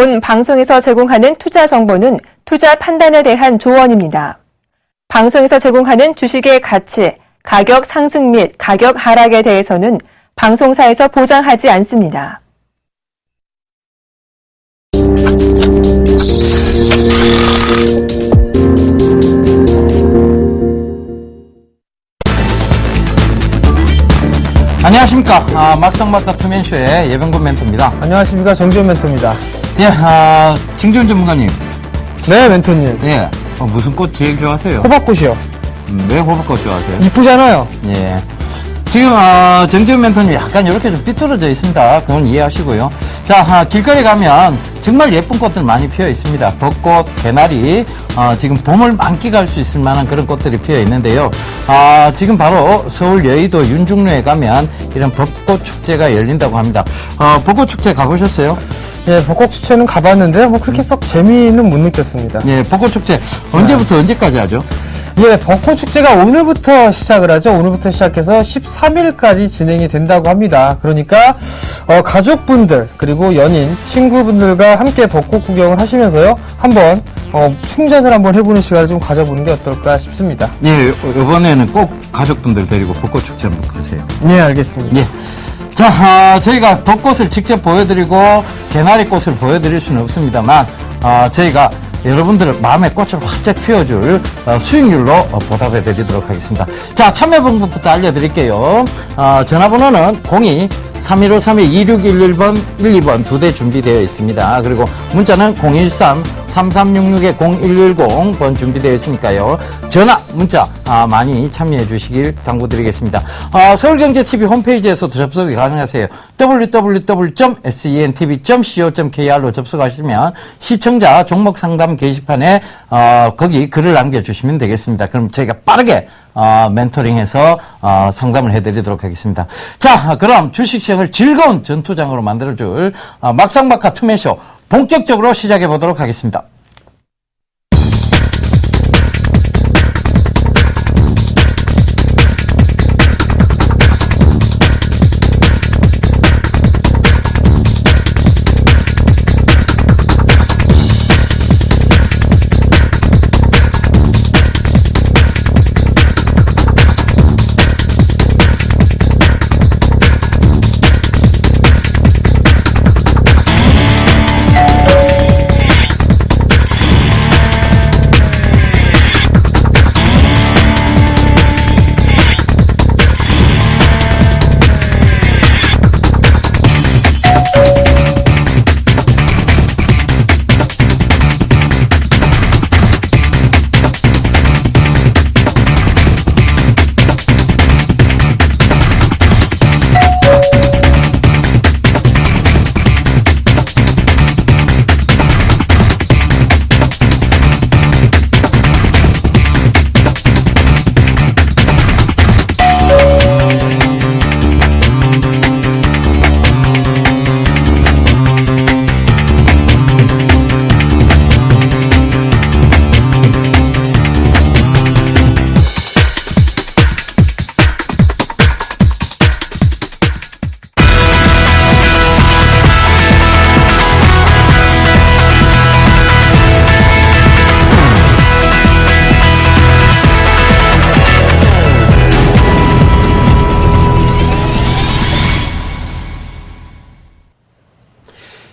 본 방송에서 제공하는 투자 정보는 투자 판단에 대한 조언입니다. 방송에서 제공하는 주식의 가치, 가격 상승 및 가격 하락에 대해서는 방송사에서 보장하지 않습니다. 안녕하십니까. 막상막하 투맨쇼의 예병군 멘토입니다. 안녕하십니까. 정지훈 멘토입니다. 예, 정지훈 전문가님. 네, 멘토님. 예, 무슨 꽃 제일 좋아하세요? 호박꽃이요. 왜 호박꽃 좋아하세요? 이쁘잖아요. 예. 지금, 정지훈 멘토님 약간 이렇게 좀 삐뚤어져 있습니다. 그건 이해하시고요. 자, 길거리 가면 정말 예쁜 꽃들 많이 피어 있습니다. 벚꽃, 개나리, 지금 봄을 만끽할 수 있을 만한 그런 꽃들이 피어 있는데요. 지금 바로 서울 여의도 윤중로에 가면 이런 벚꽃 축제가 열린다고 합니다. 벚꽃 축제 가보셨어요? 예, 벚꽃 축제는 가봤는데, 그렇게 썩 재미는 못 느꼈습니다. 예, 벚꽃 축제 언제부터 언제까지 하죠? 예, 벚꽃 축제가 오늘부터 시작을 하죠. 오늘부터 시작해서 13일까지 진행이 된다고 합니다. 그러니까, 가족분들, 그리고 연인, 친구분들과 함께 벚꽃 구경을 하시면서요, 한번, 충전을 한번 해보는 시간을 좀 가져보는 게 어떨까 싶습니다. 예, 이번에는 꼭 가족분들 데리고 벚꽃 축제 한번 가세요. 예, 알겠습니다. 예. 자, 저희가 벚꽃을 직접 보여드리고 개나리 꽃을 보여드릴 수는 없습니다만, 저희가 여러분들의 마음의 꽃을 활짝 피워줄 수익률로 보답해 드리도록 하겠습니다. 자, 참여 방법부터 알려드릴게요. 전화번호는 02-3153-2611번, 12번 두 대 준비되어 있습니다. 그리고 문자는 013-3366-0110번 준비되어 있으니까요. 전화, 문자 많이 참여해 주시길 당부드리겠습니다. 서울경제TV 홈페이지에서도 접속이 가능하세요. www.sentv.co.kr로 접속하시면 시청자 종목 상담 게시판에 거기 글을 남겨주시면 되겠습니다. 그럼 저희가 빠르게 멘토링해서 상담을 해드리도록 하겠습니다. 자, 그럼 주식시장을 즐거운 전투장으로 만들어줄 막상막하 투맨쇼 본격적으로 시작해 보도록 하겠습니다.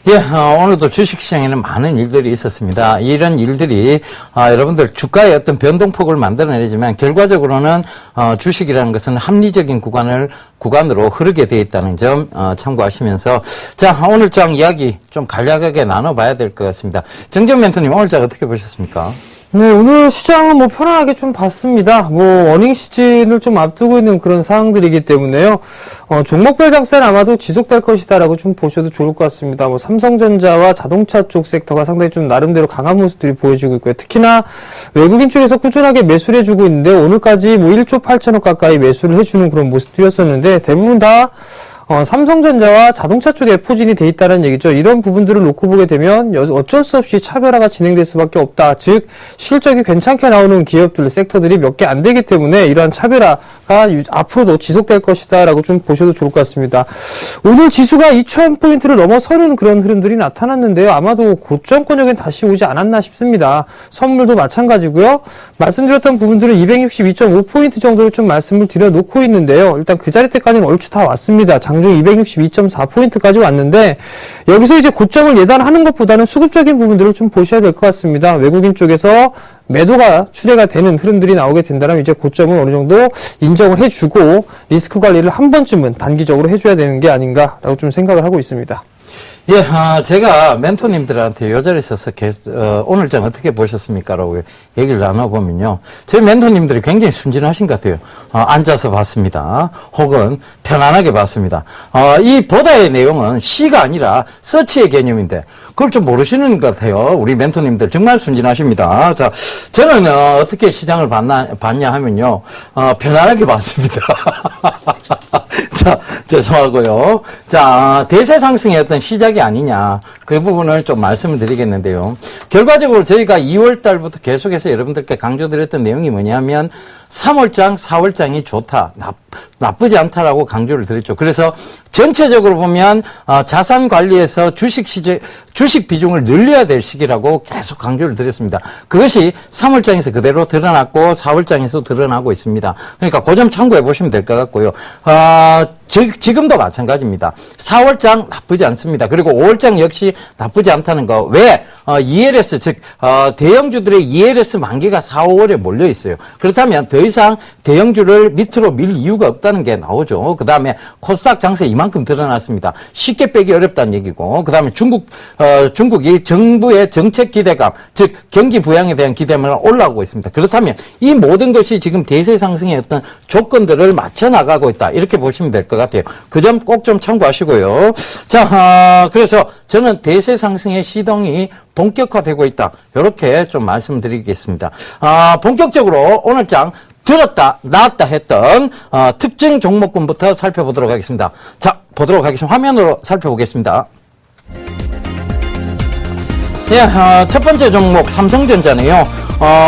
예, 오늘도 주식시장에는 많은 일들이 있었습니다. 이런 일들이 여러분들 주가의 어떤 변동폭을 만들어내지만 결과적으로는 주식이라는 것은 합리적인 구간으로 흐르게 되어 있다는 점 참고하시면서 자, 오늘 장 이야기 좀 간략하게 나눠봐야 될 것 같습니다. 정지훈 멘토님 오늘 장 어떻게 보셨습니까? 네, 오늘 시장은 편안하게 좀 봤습니다. 어닝 시즌을 좀 앞두고 있는 그런 상황들이기 때문에요. 종목별 장세는 아마도 지속될 것이다라고 좀 보셔도 좋을 것 같습니다. 삼성전자와 자동차 쪽 섹터가 상당히 좀 나름대로 강한 모습들이 보여지고 있고요. 특히나 외국인 쪽에서 꾸준하게 매수를 해주고 있는데 오늘까지 1조 8천억 가까이 매수를 해주는 그런 모습들이었었는데 대부분 다 삼성전자와 자동차 쪽에 포진이 돼 있다는 얘기죠. 이런 부분들을 놓고 보게 되면 어쩔 수 없이 차별화가 진행될 수밖에 없다. 즉 실적이 괜찮게 나오는 기업들, 섹터들이 몇 개 안 되기 때문에 이러한 차별화가 앞으로도 지속될 것이다라고 좀 보셔도 좋을 것 같습니다. 오늘 지수가 2,000포인트를 넘어서는 그런 흐름들이 나타났는데요. 아마도 고점권역엔 다시 오지 않았나 싶습니다. 선물도 마찬가지고요. 말씀드렸던 부분들은 262.5포인트 정도를 좀 말씀을 드려놓고 있는데요. 일단 그 자리 때까지는 얼추 다 왔습니다. 장중 262.4포인트까지 왔는데 여기서 이제 고점을 예단하는 것보다는 수급적인 부분들을 좀 보셔야 될 것 같습니다. 외국인 쪽에서 매도가 출회가 되는 흐름들이 나오게 된다면 이제 고점은 어느 정도 인정을 해주고 리스크 관리를 한 번쯤은 단기적으로 해줘야 되는 게 아닌가라고 좀 생각을 하고 있습니다. 예, 제가 멘토님들한테 요 자리에 있어서 오늘 장 어떻게 보셨습니까? 라고 얘기를 나눠보면요. 저희 멘토님들이 굉장히 순진하신 것 같아요. 앉아서 봤습니다. 혹은 편안하게 봤습니다. 이 보다의 내용은 시가 아니라 서치의 개념인데, 그걸 좀 모르시는 것 같아요. 우리 멘토님들 정말 순진하십니다. 자, 저는 어떻게 시장을 봤냐 하면요. 편안하게 봤습니다. 자, 죄송하고요. 자, 대세 상승의 어떤 시작이 아니냐. 그 부분을 좀 말씀을 드리겠는데요. 결과적으로 저희가 2월 달부터 계속해서 여러분들께 강조드렸던 내용이 뭐냐면 3월장, 4월장이 좋다. 나쁘지 않다라고 강조를 드렸죠. 그래서 전체적으로 보면 자산 관리에서 주식 비중을 늘려야 될 시기라고 계속 강조를 드렸습니다. 그것이 3월장에서 그대로 드러났고 4월장에서 드러나고 있습니다. 그러니까 그 점 참고해 보시면 될 것 같고요. 지금도 마찬가지입니다. 4월장 나쁘지 않습니다. 그리고 5월장 역시 나쁘지 않다는 거. 왜? ELS, 즉 대형주들의 ELS 만기가 4, 5월에 몰려 있어요. 그렇다면 더 이상 대형주를 밑으로 밀 이유가 없다는 게 나오죠. 그 다음에 코스닥 장세 이만큼 드러났습니다. 쉽게 빼기 어렵다는 얘기고, 그 다음에 중국이 정부의 정책 기대감, 즉 경기 부양에 대한 기대감이 올라오고 있습니다. 그렇다면 이 모든 것이 지금 대세 상승의 어떤 조건들을 맞춰 나가고 있다. 이렇게 보시면 될 것 같아요. 그 점 꼭 좀 참고하시고요. 자, 그래서 저는 대세 상승의 시동이 본격화되고 있다. 이렇게 좀 말씀드리겠습니다. 본격적으로 오늘 장 들었다, 나왔다 했던 특징 종목군부터 살펴보도록 하겠습니다. 자, 보도록 하겠습니다. 화면으로 살펴보겠습니다. 예, 첫 번째 종목 삼성전자네요.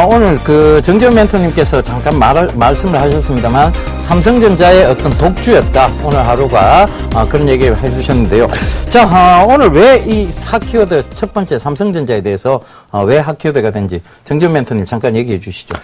오늘 정재훈 멘토님께서 잠깐 말씀을 하셨습니다만 삼성전자의 어떤 독주였다. 오늘 하루가 그런 얘기를 해주셨는데요. 자, 오늘 왜 이 핫키워드 첫 번째 삼성전자에 대해서 왜 핫키워드가 된지 정재훈 멘토님 잠깐 얘기해 주시죠.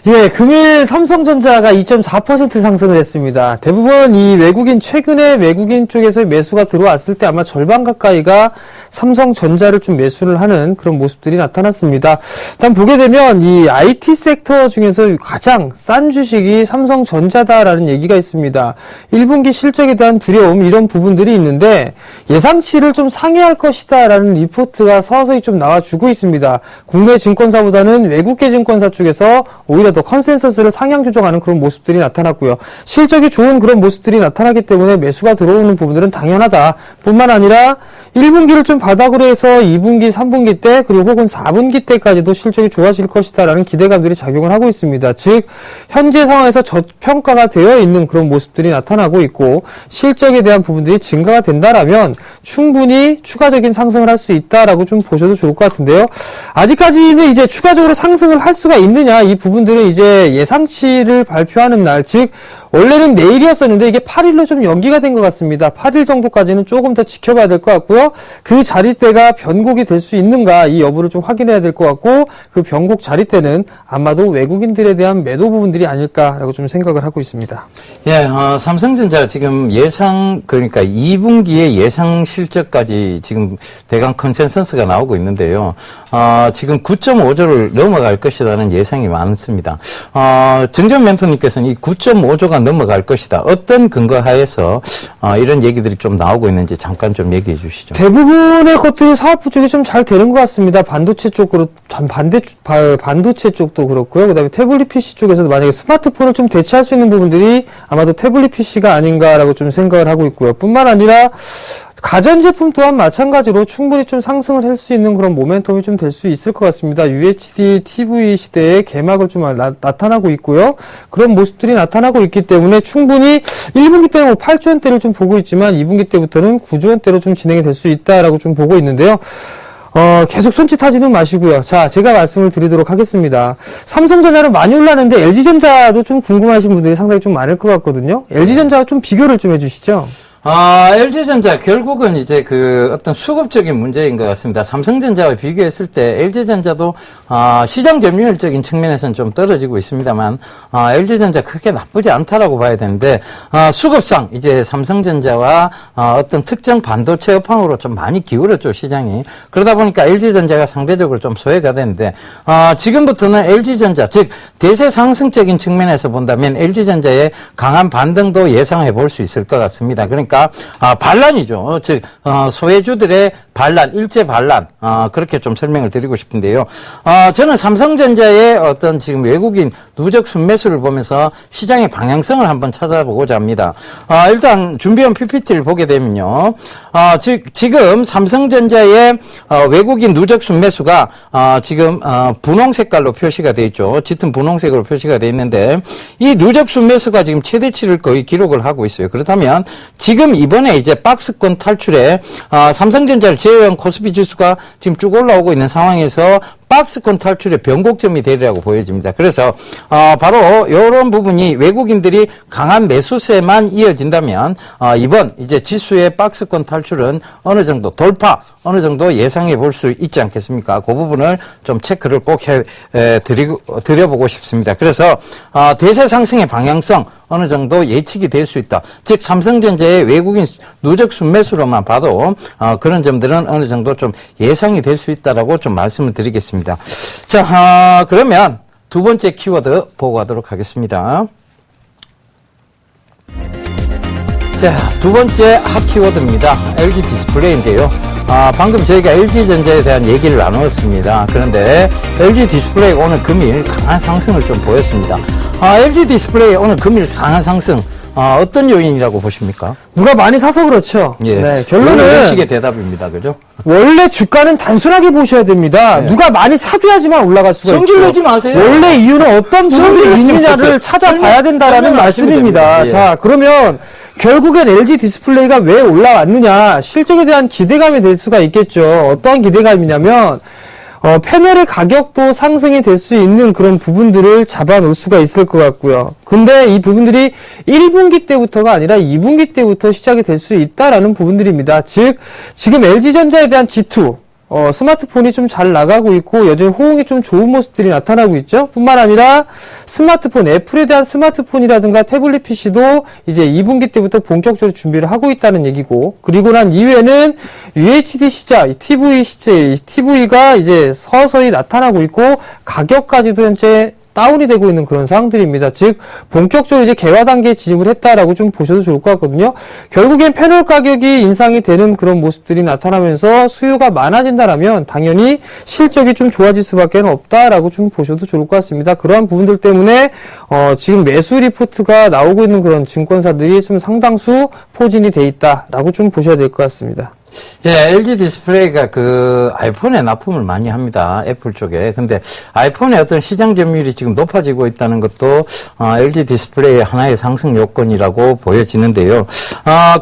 예, 금일 삼성전자가 2.4% 상승을 했습니다. 대부분 최근에 외국인 쪽에서 매수가 들어왔을 때 아마 절반 가까이가 삼성전자를 좀 매수를 하는 그런 모습들이 나타났습니다. 일단 보게 되면 이 IT 섹터 중에서 가장 싼 주식이 삼성전자다라는 얘기가 있습니다. 1분기 실적에 대한 두려움 이런 부분들이 있는데 예상치를 좀 상회할 것이다라는 리포트가 서서히 좀 나와주고 있습니다. 국내 증권사보다는 외국계 증권사 쪽에서 오히려 더 컨센서스를 상향 조정하는 그런 모습들이 나타났고요. 실적이 좋은 그런 모습들이 나타나기 때문에 매수가 들어오는 부분들은 당연하다. 뿐만 아니라 1분기를 좀 바닥으로 해서 2분기, 3분기 때 그리고 혹은 4분기 때까지도 실적이 좋아질 것이다라는 기대감들이 작용을 하고 있습니다. 즉 현재 상황에서 저평가가 되어 있는 그런 모습들이 나타나고 있고 실적에 대한 부분들이 증가가 된다라면 충분히 추가적인 상승을 할 수 있다라고 좀 보셔도 좋을 것 같은데요. 아직까지는 이제 추가적으로 상승을 할 수가 있느냐 이 부분들은 이제 예상치를 발표하는 날, 즉 원래는 내일이었었는데 이게 8일로 좀 연기가 된 것 같습니다. 8일 정도까지는 조금 더 지켜봐야 될 것 같고요. 그 자리대가 변곡이 될 수 있는가 이 여부를 좀 확인해야 될 것 같고 그 변곡 자리대는 아마도 외국인들에 대한 매도 부분들이 아닐까라고 좀 생각을 하고 있습니다. 예, 삼성전자 지금 그러니까 2분기의 예상 실적까지 지금 대강 컨센서스가 나오고 있는데요. 지금 9.5조를 넘어갈 것이라는 예상이 많습니다. 정전 멘토님께서는 이 9.5조가 넘어갈 것이다. 어떤 근거하에서 이런 얘기들이 좀 나오고 있는지 잠깐 좀 얘기해 주시죠. 대부분의 것들이 사업부 쪽이 좀 잘 되는 것 같습니다. 반도체 쪽으로 반도체 쪽도 그렇고요. 그다음에 태블릿 PC 쪽에서도 만약에 스마트폰을 좀 대체할 수 있는 부분들이 아마도 태블릿 PC가 아닌가라고 좀 생각을 하고 있고요. 뿐만 아니라 가전제품 또한 마찬가지로 충분히 좀 상승을 할 수 있는 그런 모멘텀이 좀 될 수 있을 것 같습니다. UHD TV 시대의 개막을 좀 나타나고 있고요. 그런 모습들이 나타나고 있기 때문에 충분히 1분기 때는 8조 원대를 좀 보고 있지만 2분기 때부터는 9조 원대로 좀 진행이 될 수 있다라고 좀 보고 있는데요. 계속 손짓하지는 마시고요. 자, 제가 말씀을 드리도록 하겠습니다. 삼성전자는 많이 올랐는데 LG전자도 좀 궁금하신 분들이 상당히 좀 많을 것 같거든요. LG전자와 좀 비교를 좀 해주시죠. LG전자 결국은 이제 그 어떤 수급적인 문제인 것 같습니다. 삼성전자와 비교했을 때 LG전자도 시장 점유율적인 측면에서는 좀 떨어지고 있습니다만 LG전자 크게 나쁘지 않다라고 봐야 되는데 수급상 이제 삼성전자와 어떤 특정 반도체 업황으로 좀 많이 기울었죠, 시장이. 그러다 보니까 LG전자가 상대적으로 좀 소외가 되는데 지금부터는 LG전자 즉 대세 상승적인 측면에서 본다면 LG전자의 강한 반등도 예상해 볼 수 있을 것 같습니다. 그러니까 반란이죠. 즉 소외주들의 반란, 일제 반란 그렇게 좀 설명을 드리고 싶은데요. 저는 삼성전자의 어떤 지금 외국인 누적 순매수를 보면서 시장의 방향성을 한번 찾아보고자 합니다. 일단 준비한 PPT를 보게 되면요. 지금 삼성전자의 외국인 누적 순매수가 지금 분홍 색깔로 표시가 되어 있죠. 짙은 분홍색으로 표시가 되어 있는데 이 누적 순매수가 지금 최대치를 거의 기록을 하고 있어요. 그렇다면 지금 이번에 이제 박스권 탈출에 삼성전자를 제외한 코스피 지수가 지금 쭉 올라오고 있는 상황에서 박스권 탈출의 변곡점이 되리라고 보여집니다. 그래서 바로 이런 부분이 외국인들이 강한 매수세만 이어진다면 이번 이제 지수의 박스권 탈출은 어느 정도 돌파, 어느 정도 예상해 볼 수 있지 않겠습니까? 그 부분을 좀 체크를 꼭 드려보고 싶습니다. 그래서 대세 상승의 방향성 어느 정도 예측이 될 수 있다. 즉 삼성전자의 외국인 누적 순매수로만 봐도 그런 점들은 어느 정도 좀 예상이 될 수 있다라고 좀 말씀을 드리겠습니다. 자, 그러면 두 번째 키워드 보고 가도록 하겠습니다. 자, 두 번째 핫 키워드입니다. LG 디스플레이인데요. 방금 저희가 LG전자에 대한 얘기를 나누었습니다. 그런데 LG 디스플레이 오늘 금일 강한 상승을 좀 보였습니다. LG 디스플레이 오늘 금일 강한 상승 어떤 요인이라고 보십니까? 누가 많이 사서 그렇죠. 예. 네, 결론은 이런 식의 대답입니다. 그죠? 원래 주가는 단순하게 보셔야 됩니다. 네. 누가 많이 사줘야지만 올라갈 수가 있죠. 성질 내지 마세요. 원래 이유는 어떤 부분이 있느냐를 찾아봐야 된다라는 말씀입니다. 예. 자, 그러면 결국엔 LG 디스플레이가 왜 올라왔느냐, 실적에 대한 기대감이 될 수가 있겠죠. 어떠한 기대감이냐면 패널의 가격도 상승이 될 수 있는 그런 부분들을 잡아놓을 수가 있을 것 같고요. 근데 이 부분들이 1분기 때부터가 아니라 2분기 때부터 시작이 될 수 있다라는 부분들입니다. 즉 지금 LG전자에 대한 G2 스마트폰이 좀 잘 나가고 있고 여전히 호응이 좀 좋은 모습들이 나타나고 있죠. 뿐만 아니라 스마트폰, 애플에 대한 스마트폰이라든가 태블릿 PC도 이제 2분기 때부터 본격적으로 준비를 하고 있다는 얘기고, 그리고 난 이후에는 UHD 시장, TV가 이제 서서히 나타나고 있고 가격까지도 현재 다운이 되고 있는 그런 상황들입니다. 즉 본격적으로 이제 개화 단계에 진입을 했다라고 좀 보셔도 좋을 것 같거든요. 결국엔 패널 가격이 인상이 되는 그런 모습들이 나타나면서 수요가 많아진다라면 당연히 실적이 좀 좋아질 수밖에 없다라고 좀 보셔도 좋을 것 같습니다. 그러한 부분들 때문에 지금 매수 리포트가 나오고 있는 그런 증권사들이 좀 상당수 포진이 돼 있다라고 좀 보셔야 될 것 같습니다. 예, LG 디스플레이가 그 아이폰에 납품을 많이 합니다. 애플 쪽에. 근데 아이폰의 어떤 시장 점유율이 지금 높아지고 있다는 것도 LG 디스플레이의 하나의 상승 요건이라고 보여지는데요.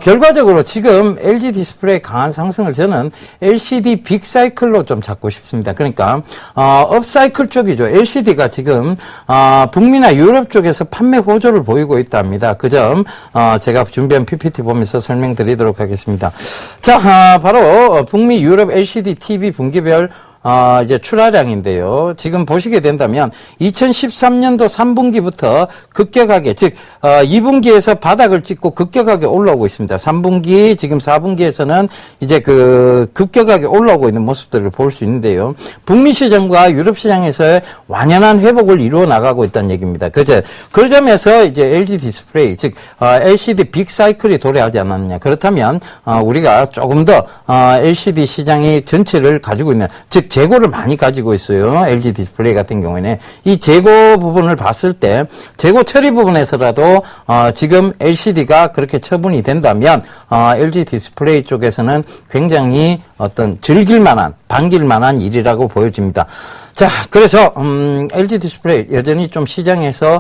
결과적으로 지금 LG 디스플레이 강한 상승을 저는 LCD 빅사이클로 좀 잡고 싶습니다. 그러니까 업사이클 쪽이죠. LCD가 지금 북미나 유럽 쪽에서 판매 호조를 보이고 있답니다. 그 점 제가 준비한 PPT 보면서 설명드리도록 하겠습니다. 자, 바로 북미 유럽 LCD TV 분기별 이제 출하량인데요. 지금 보시게 된다면 2013년도 3분기부터 급격하게, 즉 2분기에서 바닥을 찍고 급격하게 올라오고 있습니다. 3분기, 지금 4분기에서는 이제 그 급격하게 올라오고 있는 모습들을 볼 수 있는데요. 북미 시장과 유럽 시장에서의 완연한 회복을 이루어 나가고 있다는 얘기입니다. 그 점에서 이제 LG 디스플레이, 즉 LCD 빅 사이클이 도래하지 않았느냐. 그렇다면 우리가 조금 더 LCD 시장이 전체를 가지고 있는, 즉 재고를 많이 가지고 있어요. LG 디스플레이 같은 경우에는 이 재고 부분을 봤을 때 재고 처리 부분에서라도 지금 LCD가 그렇게 처분이 된다면 LG 디스플레이 쪽에서는 굉장히 어떤 즐길만한 반길만한 일이라고 보여집니다. 자, 그래서 LG 디스플레이 여전히 좀 시장에서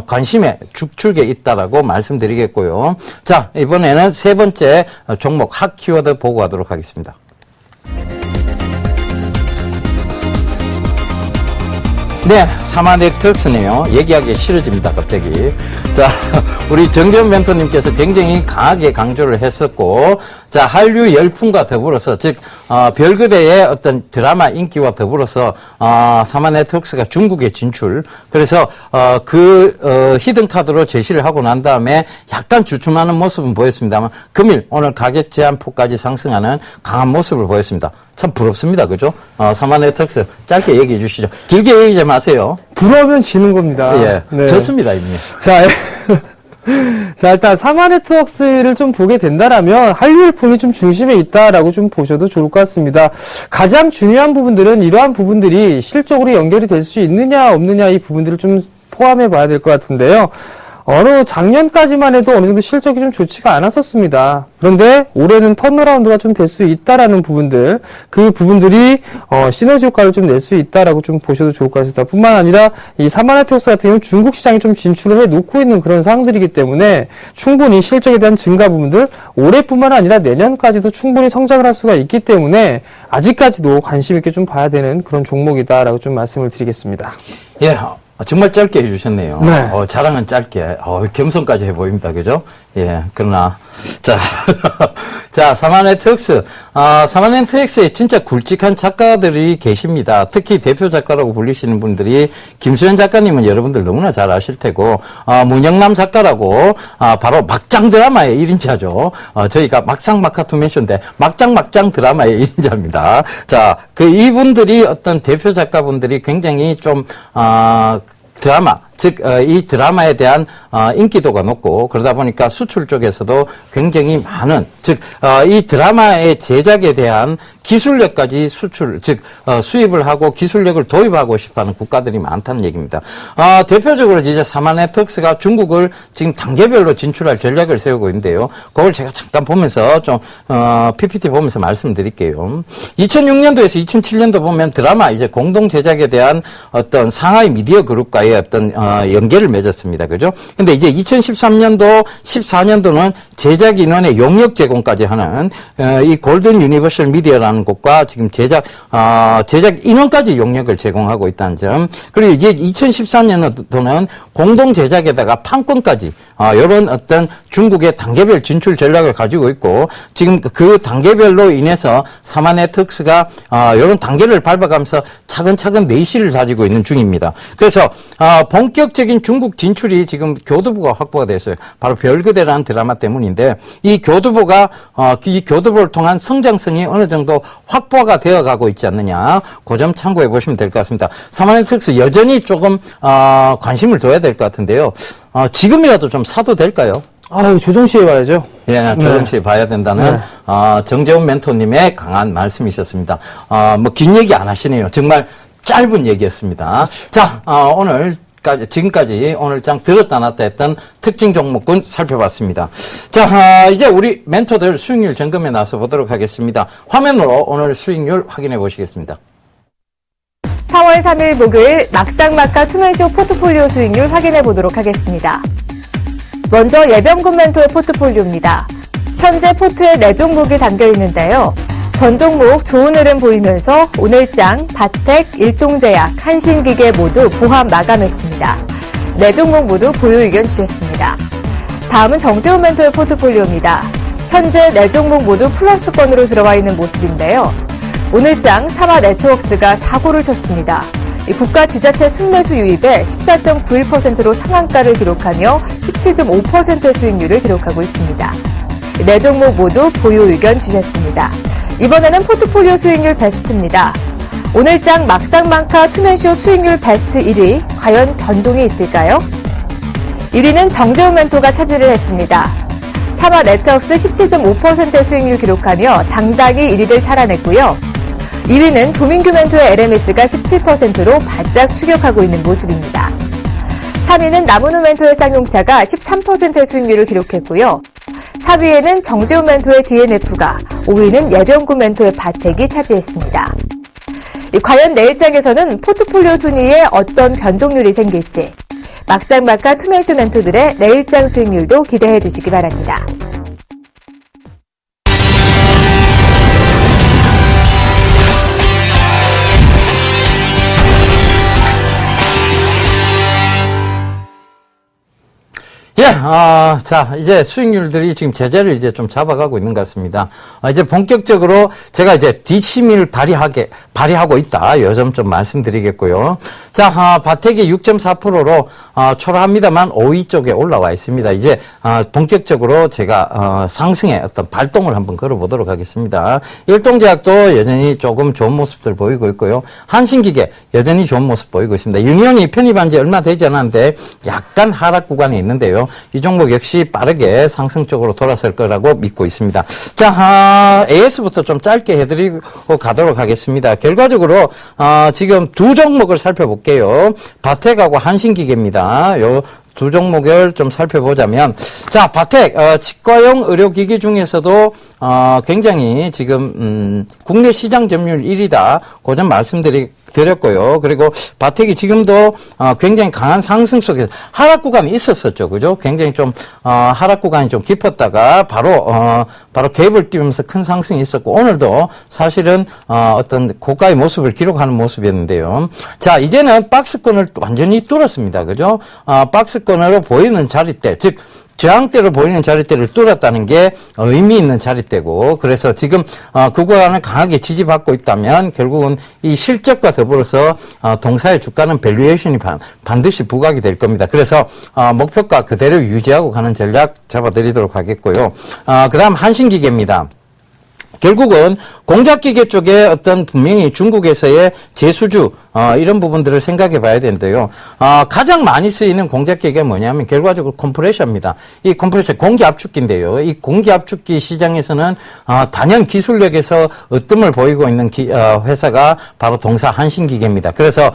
관심의 축축에 있다라고 말씀드리겠고요. 자, 이번에는 세 번째 종목 핫 키워드 보고 가도록 하겠습니다. 네, 사마넥트웍스네요. 얘기하기 싫어집니다, 갑자기. 자, 우리 정재훈 멘토님께서 굉장히 강하게 강조를 했었고, 자, 한류 열풍과 더불어서, 즉, 별그대의 어떤 드라마 인기와 더불어서, 사마넥트웍스가 중국에 진출, 그래서, 히든카드로 제시를 하고 난 다음에 약간 주춤하는 모습은 보였습니다만, 금일, 오늘 가격 제한폭까지 상승하는 강한 모습을 보였습니다. 참 부럽습니다, 그죠? 사마넥트웍스 짧게 얘기해 주시죠. 길게 얘기하지 마세요. 부러우면 지는 겁니다. 예, 네. 졌습니다, 이미. 자, 자, 일단 사마네트웍스를 좀 보게 된다라면 한류 열풍이 좀 중심에 있다라고 좀 보셔도 좋을 것 같습니다. 가장 중요한 부분들은 이러한 부분들이 실적으로 연결이 될 수 있느냐 없느냐 이 부분들을 좀 포함해 봐야 될 것 같은데요. 어느 작년까지만 해도 어느 정도 실적이 좀 좋지가 않았었습니다. 그런데 올해는 턴어라운드가 좀 될 수 있다라는 부분들, 그 부분들이 시너지 효과를 좀 낼 수 있다라고 좀 보셔도 좋을 것 같습니다. 뿐만 아니라 이 사마네트웍스 같은 경우는 중국 시장에 좀 진출을 해 놓고 있는 그런 상황들이기 때문에 충분히 실적에 대한 증가 부분들 올해뿐만 아니라 내년까지도 충분히 성장을 할 수가 있기 때문에 아직까지도 관심 있게 좀 봐야 되는 그런 종목이다라고 좀 말씀을 드리겠습니다. 예. 정말 짧게 해주셨네요. 네. 자랑은 짧게. 겸손까지 해 보입니다. 그죠? 예. 그러나, 자, 자, 사마네트웍스. 사마네트웍스에 진짜 굵직한 작가들이 계십니다. 특히 대표 작가라고 불리시는 분들이 김수현 작가님은 여러분들 너무나 잘 아실 테고, 문영남 작가라고, 바로 막장 드라마의 1인자죠. 저희가 막상막하 투맨쇼인데, 막장 드라마의 1인자입니다. 자, 이분들이 어떤 대표 작가분들이 굉장히 좀, 드라마, 즉, 이 드라마에 대한, 인기도가 높고, 그러다 보니까 수출 쪽에서도 굉장히 많은, 즉, 이 드라마의 제작에 대한 기술력까지 수입을 하고 기술력을 도입하고 싶어 하는 국가들이 많다는 얘기입니다. 대표적으로 이제 사마네트웍스가 중국을 지금 단계별로 진출할 전략을 세우고 있는데요. 그걸 제가 잠깐 보면서 좀, PPT 보면서 말씀드릴게요. 2006년도에서 2007년도 보면 드라마 이제 공동 제작에 대한 어떤 상하이 미디어 그룹과의 어떤, 연계를 맺었습니다. 그죠? 근데 이제 2013년도, 14년도는 제작 인원의 용역 제공까지 하는, 이 골든 유니버셜 미디어라는 곳과 지금 제작 인원까지 용역을 제공하고 있다는 점. 그리고 이제 2014년도는 공동 제작에다가 판권까지, 이런 어떤 중국의 단계별 진출 전략을 가지고 있고, 지금 그 단계별로 인해서 사마네트웍스가, 이런 단계를 밟아가면서 차근차근 내실을 가지고 있는 중입니다. 그래서, 본격적인 중국 진출이 지금 교두보가 확보가 됐어요. 바로 별그대라는 드라마 때문인데 이 교두보를 통한 성장성이 어느 정도 확보가 되어가고 있지 않느냐. 그 점 참고해 보시면 될 것 같습니다. 사마네트웍스 여전히 조금 관심을 둬야 될 것 같은데요. 지금이라도 좀 사도 될까요? 조정시에 봐야죠. 예, 조정시에 네. 봐야 된다는, 정재훈 멘토님의 강한 말씀이셨습니다. 긴 얘기 안 하시네요. 정말 짧은 얘기였습니다. 자, 지금까지 오늘 장 들었다 놨다 했던 특징 종목군 살펴봤습니다. 자, 이제 우리 멘토들 수익률 점검에 나서 보도록 하겠습니다. 화면으로 오늘 수익률 확인해 보시겠습니다. 4월 3일 목요일 막상막하 투맨쇼 포트폴리오 수익률 확인해 보도록 하겠습니다. 먼저 예병군 멘토의 포트폴리오입니다. 현재 포트에 4종목이 담겨 있는데요. 전 종목 좋은 흐름 보이면서 오늘장 바텍, 일동제약, 한신기계 모두 보합 마감했습니다. 4종목 모두 보유 의견 주셨습니다. 다음은 정재훈 멘토의 포트폴리오입니다. 현재 4종목 모두 플러스권으로 들어와 있는 모습인데요. 오늘장 사마네트웍스가 사고를 쳤습니다. 국가 지자체 순매수 유입에 14.91%로 상한가를 기록하며 17.5%의 수익률을 기록하고 있습니다. 4종목 모두 보유 의견 주셨습니다. 이번에는 포트폴리오 수익률 베스트입니다. 오늘장 막상막하 투맨쇼 수익률 베스트 1위, 과연 변동이 있을까요? 1위는 정재훈 멘토가 차지를 했습니다. 사마네트웍스 17.5%의 수익률 기록하며 당당히 1위를 탈환했고요. 2위는 조민규 멘토의 LMS가 17%로 바짝 추격하고 있는 모습입니다. 3위는 남은우 멘토의 쌍용차가 13%의 수익률을 기록했고요. 4위에는 정재훈 멘토의 DNF가, 5위는 예병구 멘토의 바텍이 차지했습니다. 과연 내일장에서는 포트폴리오 순위에 어떤 변동률이 생길지, 막상막하 투맨쇼 멘토들의 내일장 수익률도 기대해 주시기 바랍니다. 예, 자, 이제 수익률들이 지금 제재를 이제 좀 잡아가고 있는 것 같습니다. 이제 본격적으로 제가 이제 뒷심을 발휘하고 있다. 요 점 좀 말씀드리겠고요. 자, 바텍이 6.4%로, 초라합니다만 5위 쪽에 올라와 있습니다. 이제, 본격적으로 제가, 상승의 어떤 발동을 한번 걸어보도록 하겠습니다. 일동제약도 여전히 조금 좋은 모습들 보이고 있고요. 한신기계 여전히 좋은 모습 보이고 있습니다. 유니온이 편입한 지 얼마 되지 않았는데 약간 하락 구간에 있는데요. 이 종목 역시 빠르게 상승 쪽으로 돌아설 거라고 믿고 있습니다. 자, AS부터 좀 짧게 해드리고 가도록 하겠습니다. 결과적으로 지금 두 종목을 살펴볼게요. 바텍하고 한신기계입니다. 요 두 종목을 좀 살펴보자면, 자, 바텍, 치과용 의료기기 중에서도, 굉장히 지금, 국내 시장 점유율 1위다. 그 점 말씀드렸고요. 그리고 바텍이 지금도, 굉장히 강한 상승 속에서 하락 구간이 있었었죠. 그죠? 굉장히 좀, 하락 구간이 좀 깊었다가 바로 갭을 띄우면서 큰 상승이 있었고, 오늘도 사실은, 어떤 고가의 모습을 기록하는 모습이었는데요. 자, 이제는 박스권을 완전히 뚫었습니다. 그죠? 박스권으로 보이는 자리대, 즉, 저항대로 보이는 자리대를 뚫었다는 게 의미 있는 자리대고, 그래서 지금 그 구간을 강하게 지지받고 있다면 결국은 이 실적과 더불어서 동사의 주가는 밸류에이션이 반드시 부각이 될 겁니다. 그래서 목표가 그대로 유지하고 가는 전략 잡아드리도록 하겠고요. 그다음 한신기계입니다. 결국은 공작기계 쪽에 어떤 분명히 중국에서의 제수주 이런 부분들을 생각해 봐야 되는데요. 가장 많이 쓰이는 공작기계가 뭐냐면 결과적으로 컴프레셔입니다. 이 컴프레셔 공기압축기인데요. 이 공기압축기 시장에서는 단연 기술력에서 으뜸을 보이고 있는 회사가 바로 동사 한신기계입니다. 그래서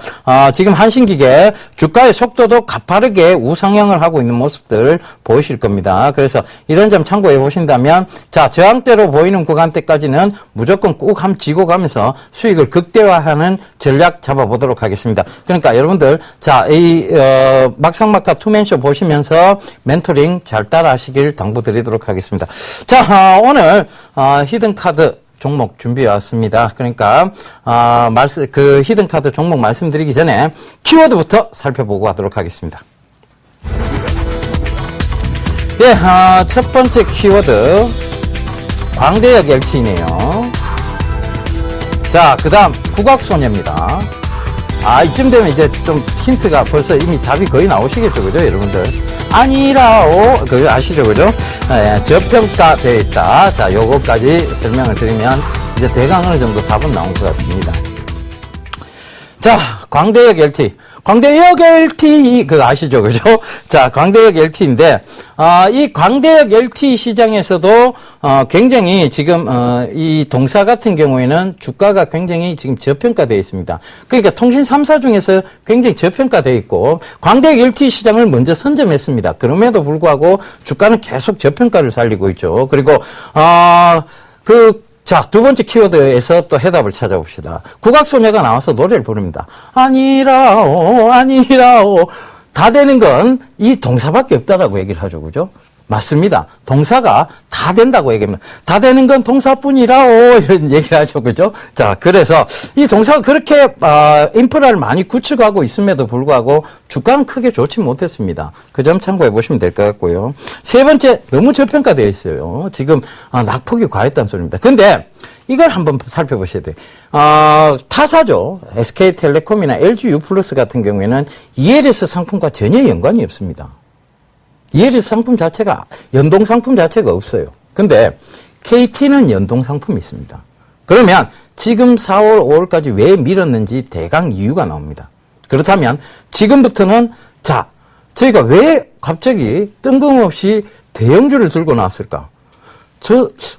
지금 한신기계 주가의 속도도 가파르게 우상향을 하고 있는 모습들 보이실 겁니다. 그래서 이런 점 참고해 보신다면, 자, 저항대로 보이는 구간대까지는 무조건 꾹 함 쥐고 가면서 수익을 극대화하는 전략 잡아보도록 하겠습니다. 그러니까 여러분들, 자, 이 막상막하 투맨쇼 보시면서 멘토링 잘 따라 하시길 당부드리도록 하겠습니다. 자, 오늘 히든카드 종목 준비해 왔습니다. 그러니까 그 히든카드 종목 말씀드리기 전에 키워드부터 살펴보고 하도록 하겠습니다. 예, 첫 번째 키워드 광대역 LTE네요. 자, 그 다음 국악소녀입니다. 이쯤 되면 이제 좀 힌트가 벌써 이미 답이 거의 나오시겠죠, 그죠, 여러분들? 아니라오, 그거 아시죠, 그죠? 예, 저평가되어 있다. 자, 요거까지 설명을 드리면 이제 대강 어느 정도 답은 나온 것 같습니다. 자, 광대역 LTE. 광대역 LTE, 그거 아시죠? 그죠? 자, 광대역 LTE인데, 이 광대역 LTE 시장에서도, 굉장히 지금, 이 동사 같은 경우에는 주가가 굉장히 지금 저평가되어 있습니다. 그러니까 통신 3사 중에서 굉장히 저평가되어 있고, 광대역 LTE 시장을 먼저 선점했습니다. 그럼에도 불구하고 주가는 계속 저평가를 살리고 있죠. 그리고, 자, 두 번째 키워드에서 또 해답을 찾아봅시다. 국악소녀가 나와서 노래를 부릅니다. 아니라오, 아니라오. 다 되는 건 이 동사밖에 없다라고 얘기를 하죠. 그죠? 맞습니다. 동사가 다 된다고 얘기합니다. 다 되는 건 동사뿐이라오. 이런 얘기를 하죠. 그죠? 자, 그래서 이 동사가 그렇게, 인프라를 많이 구축하고 있음에도 불구하고 주가는 크게 좋지 못했습니다. 그 점 참고해 보시면 될 것 같고요. 세 번째, 너무 저평가되어 있어요. 지금, 낙폭이 과했다는 소리입니다. 근데, 이걸 한번 살펴보셔야 돼요. 타사죠. SK텔레콤이나 LGU 플러스 같은 경우에는 ELS 상품과 전혀 연관이 없습니다. ELS 상품 자체가, 연동 상품 자체가 없어요. 근데 KT는 연동 상품이 있습니다. 그러면 지금 4월, 5월까지 왜 밀었는지 대강 이유가 나옵니다. 그렇다면 지금부터는, 자, 저희가 왜 갑자기 뜬금없이 대형주를 들고 나왔을까?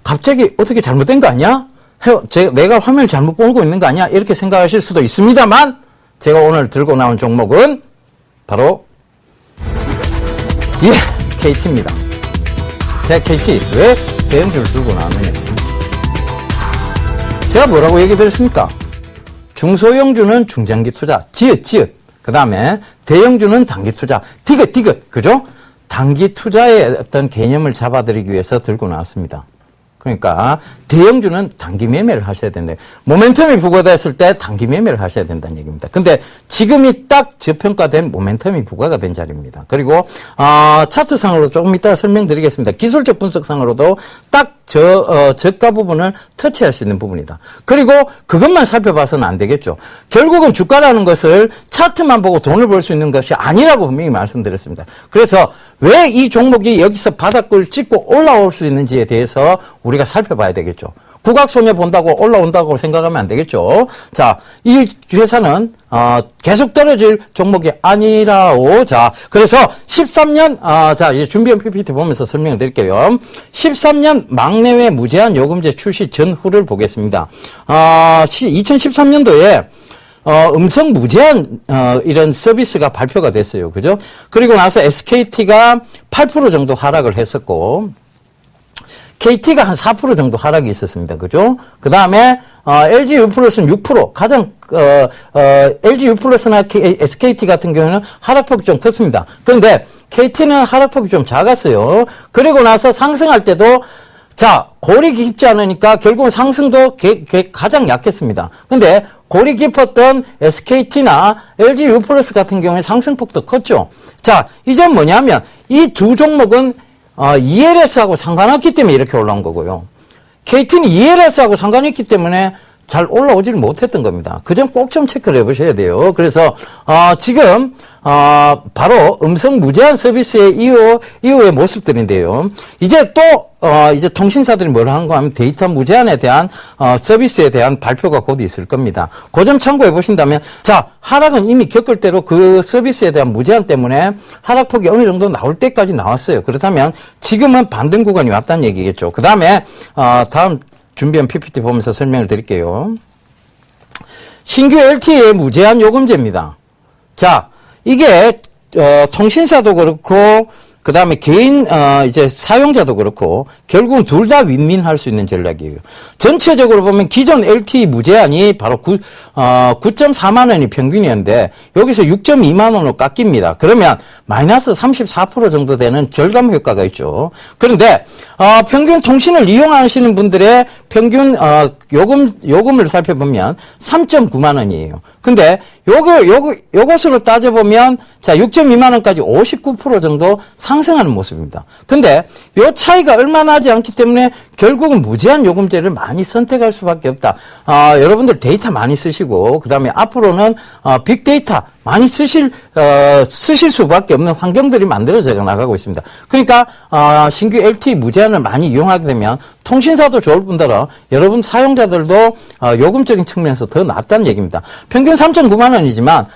갑자기 어떻게 잘못된 거 아니야? 내가 화면을 잘못 보고 있는 거 아니야? 이렇게 생각하실 수도 있습니다만, 제가 오늘 들고 나온 종목은 바로, KT입니다. 제가 KT, 왜 대형주를 들고 나왔느냐. 제가 뭐라고 얘기 드렸습니까? 중소형주는 중장기 투자, 지읒. 그 다음에 대형주는 단기 투자, 디귿. 그죠? 단기 투자의 어떤 개념을 잡아드리기 위해서 들고 나왔습니다. 그러니까 대형주는 단기 매매를 하셔야 된다. 모멘텀이 부과됐을 때 단기 매매를 하셔야 된다는 얘기입니다. 근데 지금이 딱 저평가된 모멘텀이 부과가 된 자리입니다. 그리고 차트상으로 조금 이따가 설명드리겠습니다. 기술적 분석상으로도 딱 저가 부분을 터치할 수 있는 부분이다. 그리고 그것만 살펴봐서는 안 되겠죠. 결국은 주가라는 것을 차트만 보고 돈을 벌 수 있는 것이 아니라고 분명히 말씀드렸습니다. 그래서 왜 이 종목이 여기서 바닥을 찍고 올라올 수 있는지에 대해서 우리가 살펴봐야 되겠죠. 국악손해 본다고 올라온다고 생각하면 안 되겠죠. 자, 이 회사는 계속 떨어질 종목이 아니라오. 자, 그래서 13년 자, 이제 준비한 PPT 보면서 설명을 드릴게요. 13년 막내외 무제한 요금제 출시 전후를 보겠습니다. 2013년도에 음성 무제한 이런 서비스가 발표가 됐어요. 그죠? 그리고 나서 SKT가 8% 정도 하락을 했었고, KT가 한 4% 정도 하락이 있었습니다. 그죠? 그 다음에, LG U+는 6%, 가장, LG U+나 SKT 같은 경우는 하락폭이 좀 컸습니다. 그런데 KT는 하락폭이 좀 작았어요. 그리고 나서 상승할 때도, 자, 골이 깊지 않으니까 결국은 상승도 가장 약했습니다. 근데 골이 깊었던 SKT나 LG U+ 같은 경우에 상승폭도 컸죠. 자, 이제 뭐냐면 이 두 종목은 ELS하고 상관없기 때문에 이렇게 올라온 거고요. KT는 ELS하고 상관이 있기 때문에 잘 올라오지를 못했던 겁니다. 그 점 꼭 좀 체크를 해보셔야 돼요. 그래서 지금 바로 음성 무제한 서비스의 이후의 모습들인데요. 이제 또 이제 통신사들이 뭘 하는가 하면 데이터 무제한에 대한 서비스에 대한 발표가 곧 있을 겁니다. 그 점 참고해 보신다면, 자, 하락은 이미 겪을 대로 그 서비스에 대한 무제한 때문에 하락폭이 어느 정도 나올 때까지 나왔어요. 그렇다면 지금은 반등 구간이 왔다는 얘기겠죠. 그 다음에 다음 준비한 PPT 보면서 설명을 드릴게요. 신규 LTE의 무제한 요금제입니다. 자, 이게 통신사도 그렇고 그 다음에 개인 이제 사용자도 그렇고 결국은 둘 다 윈윈할 수 있는 전략이에요. 전체적으로 보면 기존 LTE 무제한이 바로 9.4만 원이 평균이었는데 여기서 6.2만 원으로 깎입니다. 그러면 마이너스 34% 정도 되는 절감 효과가 있죠. 그런데 평균 통신을 이용하시는 분들의 평균 요금을 살펴보면 3.9만 원이에요. 근데 요것으로 따져보면 자 6.2만 원까지 59% 정도 상승하는 모습입니다. 근데 요 차이가 얼마 나지 않기 때문에 결국은 무제한 요금제를 많이 선택할 수밖에 없다. 여러분들 데이터 많이 쓰시고 그다음에 앞으로는 빅데이터 많이 쓰실 수밖에 없는 환경들이 만들어져 나가고 있습니다. 그러니까 신규 LTE 무제한을 많이 이용하게 되면 통신사도 좋을 뿐더러 여러분 사용자들도 요금적인 측면에서 더 낫다는 얘기입니다. 평균 3.9만 원이지만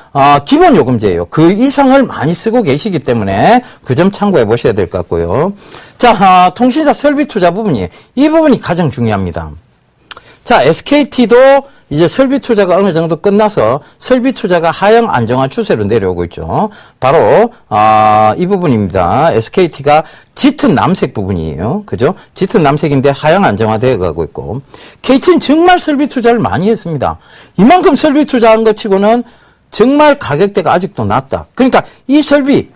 기본 요금제예요. 그 이상을 많이 쓰고 계시기 때문에 그 점 참고해 보셔야 될 것 같고요. 자, 통신사 설비 투자 부분이 이 부분이 가장 중요합니다. 자, SKT도 이제 설비 투자가 어느 정도 끝나서 설비 투자가 하향 안정화 추세로 내려오고 있죠. 바로 이 부분입니다. SKT가 짙은 남색 부분이에요. 그죠? 짙은 남색인데 하향 안정화 되어 가고 있고 KT는 정말 설비 투자를 많이 했습니다. 이만큼 설비 투자한 것 치고는 정말 가격대가 아직도 낮다. 그러니까 이 설비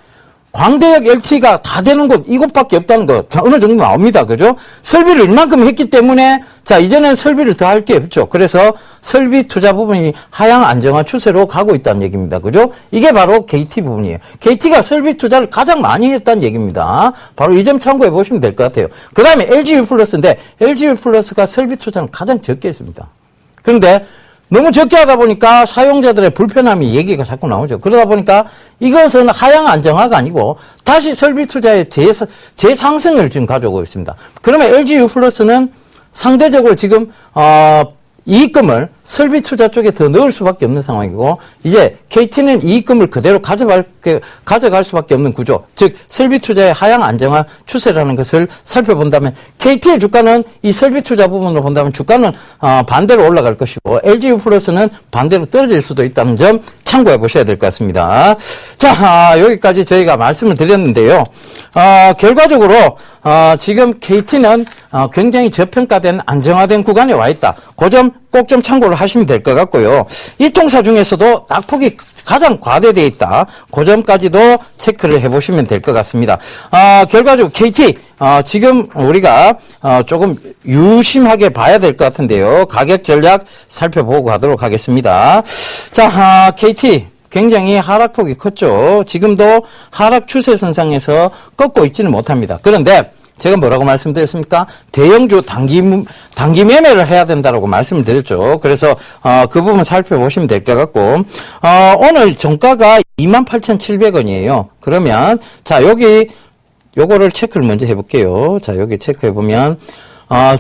광대역 LTE가 다 되는 곳 이곳밖에 없다는 거 어느 정도 나옵니다. 그죠? 설비를 이만큼 했기 때문에 자 이제는 설비를 더 할 게 없죠. 그래서 설비 투자 부분이 하향 안정화 추세로 가고 있다는 얘기입니다. 그죠? 이게 바로 KT 부분이에요. KT가 설비 투자를 가장 많이 했다는 얘기입니다. 바로 이 점 참고해 보시면 될 것 같아요. 그 다음에 LG U+인데 LG U+가 설비 투자는 가장 적게 했습니다. 그런데 너무 적게 하다 보니까 사용자들의 불편함이 얘기가 자꾸 나오죠. 그러다 보니까 이것은 하향 안정화가 아니고 다시 설비 투자의 재상승을 지금 가져오고 있습니다. 그러면 LG U+는 상대적으로 지금 이익금을 설비 투자 쪽에 더 넣을 수밖에 없는 상황이고 이제 KT는 이익금을 그대로 가져갈 수밖에 없는 구조. 즉 설비 투자의 하향 안정화 추세라는 것을 살펴본다면 KT의 주가는 이 설비 투자 부분으로 본다면 주가는 반대로 올라갈 것이고 LGU 플러스는 반대로 떨어질 수도 있다는 점 참고해 보셔야 될 것 같습니다. 자, 여기까지 저희가 말씀을 드렸는데요. 결과적으로 지금 KT는 굉장히 저평가된 안정화된 구간에 와 있다. 그 점 꼭 좀 참고를 하시면 될 것 같고요. 이 통사 중에서도 낙폭이 가장 과대되어 있다. 그 점까지도 체크를 해보시면 될 것 같습니다. 결과적으로 KT 지금 우리가 조금 유심하게 봐야 될 것 같은데요. 가격 전략 살펴보고 가도록 하겠습니다. 자, KT 굉장히 하락폭이 컸죠. 지금도 하락 추세선상에서 꺾고 있지는 못합니다. 그런데 제가 뭐라고 말씀드렸습니까? 대형주 단기 매매를 해야 된다고 말씀을 드렸죠. 그래서 그 부분 살펴보시면 될 것 같고 오늘 정가가 28,700원이에요. 그러면 자 여기 요거를 체크를 먼저 해볼게요. 자 여기 체크해 보면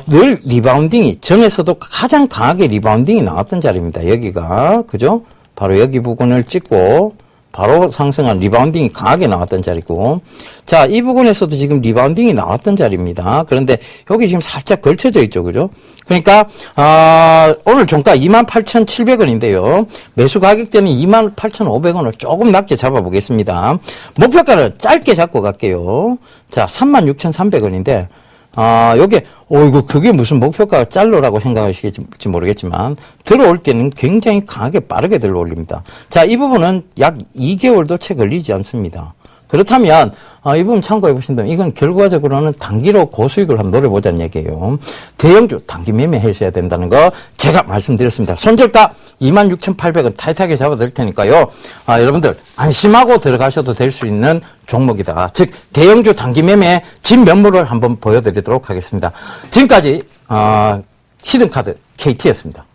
늘 리바운딩이 전에서도 가장 강하게 리바운딩이 나왔던 자리입니다. 여기가 그죠? 바로 여기 부분을 찍고 바로 상승한 리바운딩이 강하게 나왔던 자리고 자, 이 부분에서도 지금 리바운딩이 나왔던 자리입니다. 그런데 여기 지금 살짝 걸쳐져 있죠. 그죠? 그러니까 오늘 종가 28,700원인데요. 매수 가격대는 28,500원을 조금 낮게 잡아보겠습니다. 목표가를 짧게 잡고 갈게요. 자, 36,300원인데 요게, 이거 그게 무슨 목표가 짤로라고 생각하시겠지 모르겠지만, 들어올 때는 굉장히 강하게 빠르게 들어올립니다. 자, 이 부분은 약 2개월도 채 걸리지 않습니다. 그렇다면, 이 부분 참고해 보신다면, 이건 결과적으로는 단기로 고수익을 한번 노려보자는 얘기예요. 대형주 단기 매매하셔야 된다는 거 제가 말씀드렸습니다. 손절가 26,800원 타이트하게 잡아드릴 테니까요. 여러분들 안심하고 들어가셔도 될 수 있는 종목이다. 즉, 대형주 단기 매매 진면모를 한번 보여드리도록 하겠습니다. 지금까지, 히든카드 KT였습니다.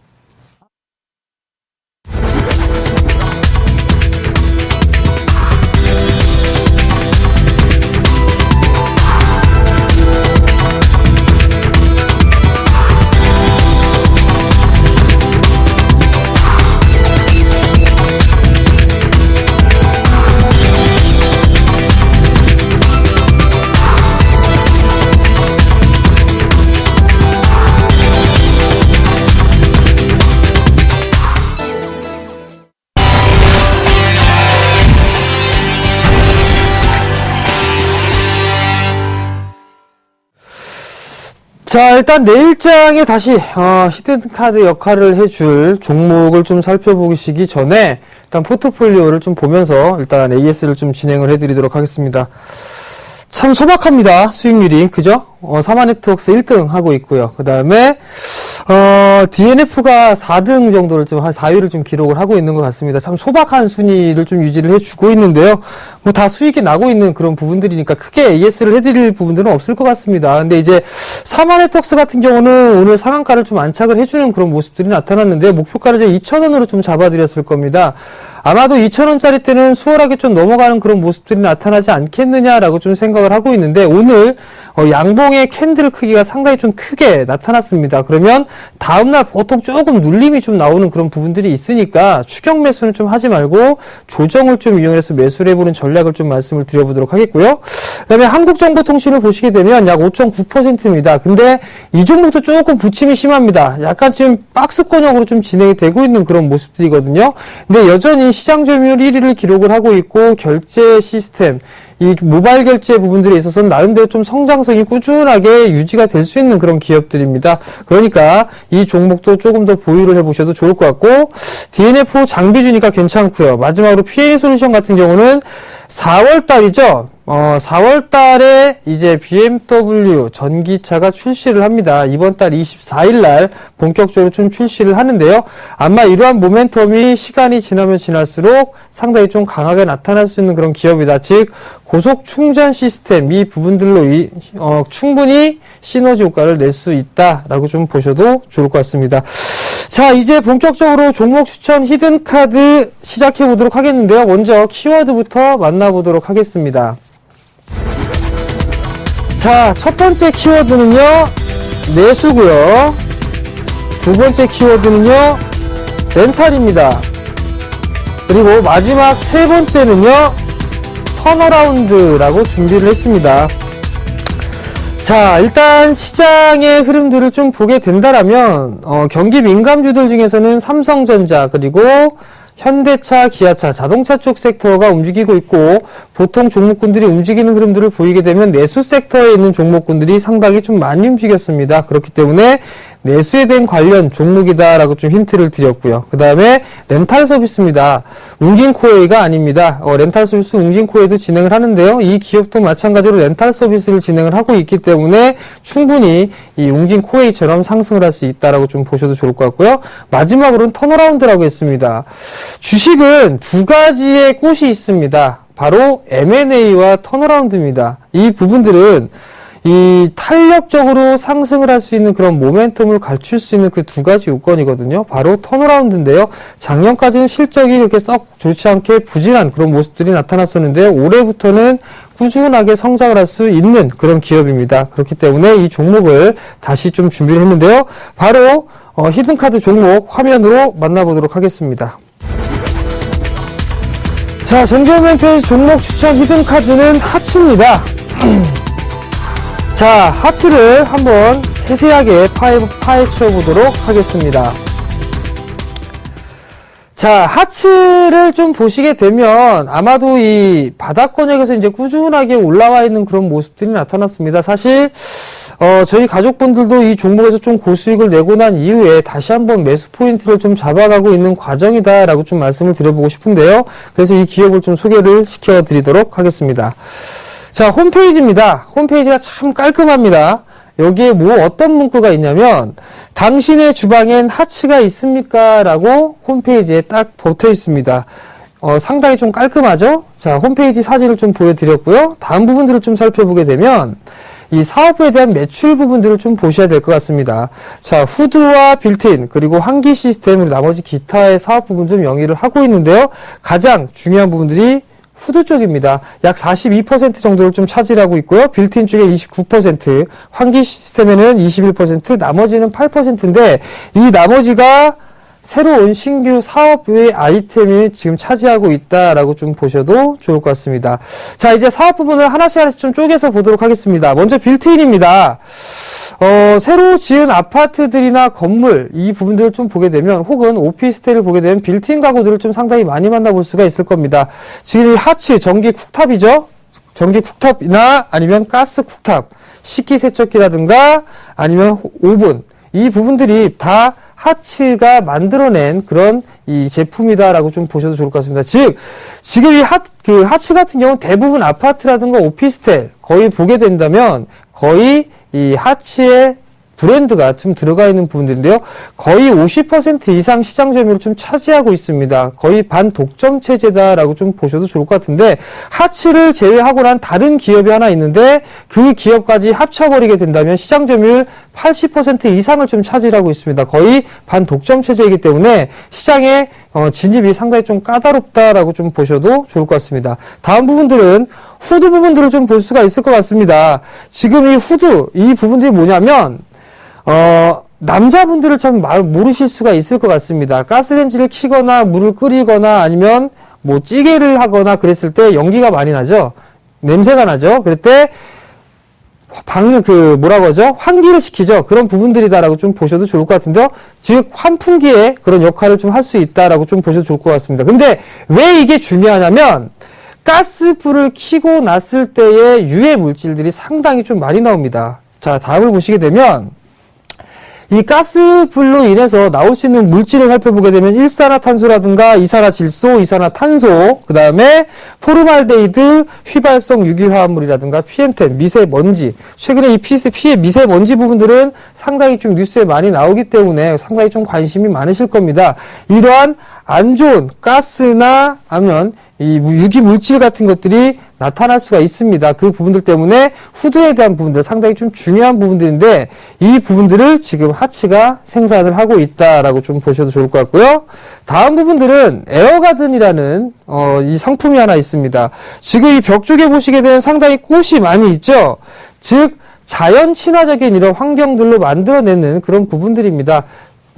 자, 일단 내일장에 다시 히든카드 역할을 해줄 종목을 좀 살펴보시기 전에 일단 포트폴리오를 좀 보면서 일단 AS를 좀 진행을 해드리도록 하겠습니다. 참 소박합니다. 수익률이. 그죠? 사마네트웍스 1등 하고 있고요. 그 다음에 DNF가 4등 정도를 좀 한 4위를 좀 기록을 하고 있는 것 같습니다. 참 소박한 순위를 좀 유지를 해주고 있는데요. 뭐 다 수익이 나고 있는 그런 부분들이니까 크게 AS를 해드릴 부분들은 없을 것 같습니다. 근데 이제 사마네트웍스 같은 경우는 오늘 상한가를 좀 안착을 해주는 그런 모습들이 나타났는데 목표가를 이제 2,000원으로 좀 잡아드렸을 겁니다. 아마도 2,000원짜리 때는 수월하게 좀 넘어가는 그런 모습들이 나타나지 않겠느냐라고 좀 생각을 하고 있는데 오늘 양봉의 캔들 크기가 상당히 좀 크게 나타났습니다. 그러면 다음날 보통 조금 눌림이 좀 나오는 그런 부분들이 있으니까 추격 매수는 좀 하지 말고 조정을 좀 이용해서 매수를 해보는 전략을 좀 말씀을 드려보도록 하겠고요. 그 다음에 한국정보통신을 보시게 되면 약 5.9%입니다. 근데 이 종목도 조금 부침이 심합니다. 약간 지금 박스권형으로 좀 진행이 되고 있는 그런 모습들이거든요. 근데 여전히 시장 점유율 1위를 기록을 하고 있고 결제 시스템, 이 모바일 결제 부분들에 있어서는 나름대로 좀 성장성이 꾸준하게 유지가 될 수 있는 그런 기업들입니다. 그러니까 이 종목도 조금 더 보유를 해보셔도 좋을 것 같고 DNF 장비 주니까 괜찮고요. 마지막으로 P&E 솔루션 같은 경우는 4월 달이죠. 4월 달에 이제 BMW 전기차가 출시를 합니다. 이번 달 24일 날 본격적으로 좀 출시를 하는데요. 아마 이러한 모멘텀이 시간이 지나면 지날수록 상당히 좀 강하게 나타날 수 있는 그런 기업이다. 즉, 고속 충전 시스템 이 부분들로 충분히 시너지 효과를 낼 수 있다라고 좀 보셔도 좋을 것 같습니다. 자, 이제 본격적으로 종목 추천 히든카드 시작해 보도록 하겠는데요. 먼저 키워드부터 만나보도록 하겠습니다. 자, 첫 번째 키워드는요, 내수고요. 두 번째 키워드는요, 렌탈입니다. 그리고 마지막 세 번째는요, 턴어라운드라고 준비를 했습니다. 자, 일단 시장의 흐름들을 좀 보게 된다라면, 경기 민감주들 중에서는 삼성전자, 그리고 현대차, 기아차, 자동차 쪽 섹터가 움직이고 있고, 보통 종목군들이 움직이는 흐름들을 보이게 되면 내수 섹터에 있는 종목군들이 상당히 좀 많이 움직였습니다. 그렇기 때문에 내수에 대한 관련 종목이다라고 좀 힌트를 드렸고요. 그 다음에 렌탈 서비스입니다. 웅진코웨이가 아닙니다. 렌탈 서비스 웅진코웨이도 진행을 하는데요. 이 기업도 마찬가지로 렌탈 서비스를 진행을 하고 있기 때문에 충분히 이 웅진코웨이처럼 상승을 할 수 있다라고 좀 보셔도 좋을 것 같고요. 마지막으로는 턴어라운드라고 했습니다. 주식은 두 가지의 꽃이 있습니다. 바로 M&A와 턴어라운드입니다. 이 부분들은 이 탄력적으로 상승을 할 수 있는 그런 모멘텀을 갖출 수 있는 그 두 가지 요건이거든요. 바로 턴어라운드인데요. 작년까지는 실적이 그렇게 썩 좋지 않게 부진한 그런 모습들이 나타났었는데요. 올해부터는 꾸준하게 성장을 할 수 있는 그런 기업입니다. 그렇기 때문에 이 종목을 다시 좀 준비를 했는데요. 바로 히든카드 종목 화면으로 만나보도록 하겠습니다. 자, 정재훈멘트의 종목 추천 히든카드는 하츠입니다. 자, 하츠를 한번 세세하게 파헤쳐 보도록 하겠습니다. 자, 하츠를 좀 보시게 되면 아마도 이 바닥권역에서 이제 꾸준하게 올라와 있는 그런 모습들이 나타났습니다. 사실 저희 가족분들도 이 종목에서 좀 고수익을 내고 난 이후에 다시 한번 매수 포인트를 좀 잡아가고 있는 과정이다라고 좀 말씀을 드려보고 싶은데요. 그래서 이 기업을 좀 소개를 시켜드리도록 하겠습니다. 자, 홈페이지입니다. 홈페이지가 참 깔끔합니다. 여기에 어떤 문구가 있냐면, 당신의 주방엔 하츠가 있습니까? 라고 홈페이지에 딱 붙어 있습니다. 상당히 좀 깔끔하죠? 자, 홈페이지 사진을 좀 보여드렸고요. 다음 부분들을 좀 살펴보게 되면, 이 사업부에 대한 매출 부분들을 좀 보셔야 될 것 같습니다. 자, 후드와 빌트인, 그리고 환기 시스템, 그리고 나머지 기타의 사업 부분 좀 영위를 하고 있는데요. 가장 중요한 부분들이 후드 쪽입니다. 약 42% 정도를 좀 차지하고 있고요. 빌트인 쪽에 29%, 환기 시스템에는 21%, 나머지는 8%인데 이 나머지가 새로운 신규 사업의 아이템이 지금 차지하고 있다라고 좀 보셔도 좋을 것 같습니다. 자, 이제 사업 부분을 하나씩 좀 쪼개서 보도록 하겠습니다. 먼저 빌트인입니다. 새로 지은 아파트들이나 건물, 이 부분들을 좀 보게 되면, 혹은 오피스텔을 보게 되면 빌트인 가구들을 좀 상당히 많이 만나볼 수가 있을 겁니다. 지금 이 하츠, 전기 쿡탑이죠? 전기 쿡탑이나 아니면 가스 쿡탑, 식기세척기라든가 아니면 오븐, 이 부분들이 다 하츠가 만들어낸 그런 이 제품이다라고 좀 보셔도 좋을 것 같습니다. 즉, 지금 이 하츠 같은 경우는 대부분 아파트라든가 오피스텔 거의 보게 된다면 거의 이 하츠의 브랜드가 좀 들어가 있는 부분들인데요. 거의 50% 이상 시장 점유율을 좀 차지하고 있습니다. 거의 반독점 체제다라고 좀 보셔도 좋을 것 같은데, 하츠를 제외하고 난 다른 기업이 하나 있는데 그 기업까지 합쳐버리게 된다면 시장 점유율 80% 이상을 좀 차지하고 있습니다. 거의 반독점 체제이기 때문에 시장에 진입이 상당히 좀 까다롭다라고 좀 보셔도 좋을 것 같습니다. 다음 부분들은 후드 부분들을 좀 볼 수가 있을 것 같습니다. 지금 이 후드, 이 부분들이 뭐냐면 남자분들을 참 모르실 수가 있을 것 같습니다. 가스레인지를 켜거나 물을 끓이거나 아니면 뭐 찌개를 하거나 그랬을 때 연기가 많이 나죠. 냄새가 나죠. 그럴 때 뭐라고 하죠? 환기를 시키죠. 그런 부분들이다라고 좀 보셔도 좋을 것 같은데요. 즉, 환풍기의 그런 역할을 좀 할 수 있다라고 좀 보셔도 좋을 것 같습니다. 근데 왜 이게 중요하냐면, 가스불을 켜고 났을 때의 유해 물질들이 상당히 좀 많이 나옵니다. 자, 다음을 보시게 되면, 이 가스불로 인해서 나올 수 있는 물질을 살펴보게 되면 일산화탄소라든가 이산화질소, 이산화탄소, 그 다음에 포르말데히드, 휘발성 유기화합물이라든가 PM10, 미세먼지. 최근에 이 미세먼지 부분들은 상당히 좀 뉴스에 많이 나오기 때문에 상당히 좀 관심이 많으실 겁니다. 이러한 안 좋은 가스나 아니면 이 유기 물질 같은 것들이 나타날 수가 있습니다. 그 부분들 때문에 후드에 대한 부분들 상당히 좀 중요한 부분들인데 이 부분들을 지금 하츠가 생산을 하고 있다라고 좀 보셔도 좋을 것 같고요. 다음 부분들은 에어가든이라는 이 상품이 하나 있습니다. 지금 이 벽 쪽에 보시게 되면 상당히 꽃이 많이 있죠. 즉 자연 친화적인 이런 환경들로 만들어내는 그런 부분들입니다.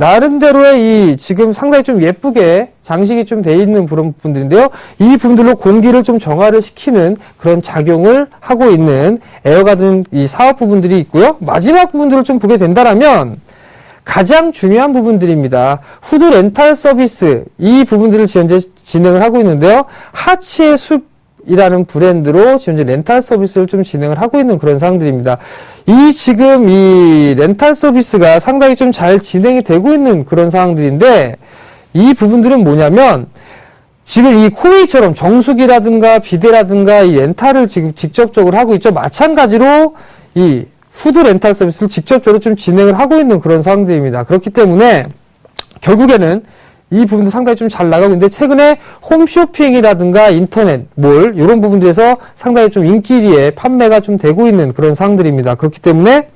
나름대로의 지금 상당히 좀 예쁘게 장식이 좀 돼 있는 그런 부분들인데요. 이 부분들로 공기를 좀 정화를 시키는 그런 작용을 하고 있는 에어가든 이 사업 부분들이 있고요. 마지막 부분들을 좀 보게 된다라면 가장 중요한 부분들입니다. 후드 렌탈 서비스, 이 부분들을 현재 진행을 하고 있는데요. 하치의 숲이라는 브랜드로 지금 이제 렌탈 서비스를 좀 진행을 하고 있는 그런 상황들입니다. 지금 이 렌탈 서비스가 상당히 좀 잘 진행이 되고 있는 그런 상황들인데, 이 부분들은 뭐냐면, 지금 이 코웨이처럼 정수기라든가 비데라든가 이 렌탈을 지금 직접적으로 하고 있죠. 마찬가지로 이 후드 렌탈 서비스를 직접적으로 좀 진행을 하고 있는 그런 상황들입니다. 그렇기 때문에 결국에는 이 부분도 상당히 좀 잘 나가고 있는데, 최근에 홈쇼핑이라든가 인터넷, 몰 이런 부분들에서 상당히 좀 인기리에 판매가 좀 되고 있는 그런 상황들입니다. 그렇기 때문에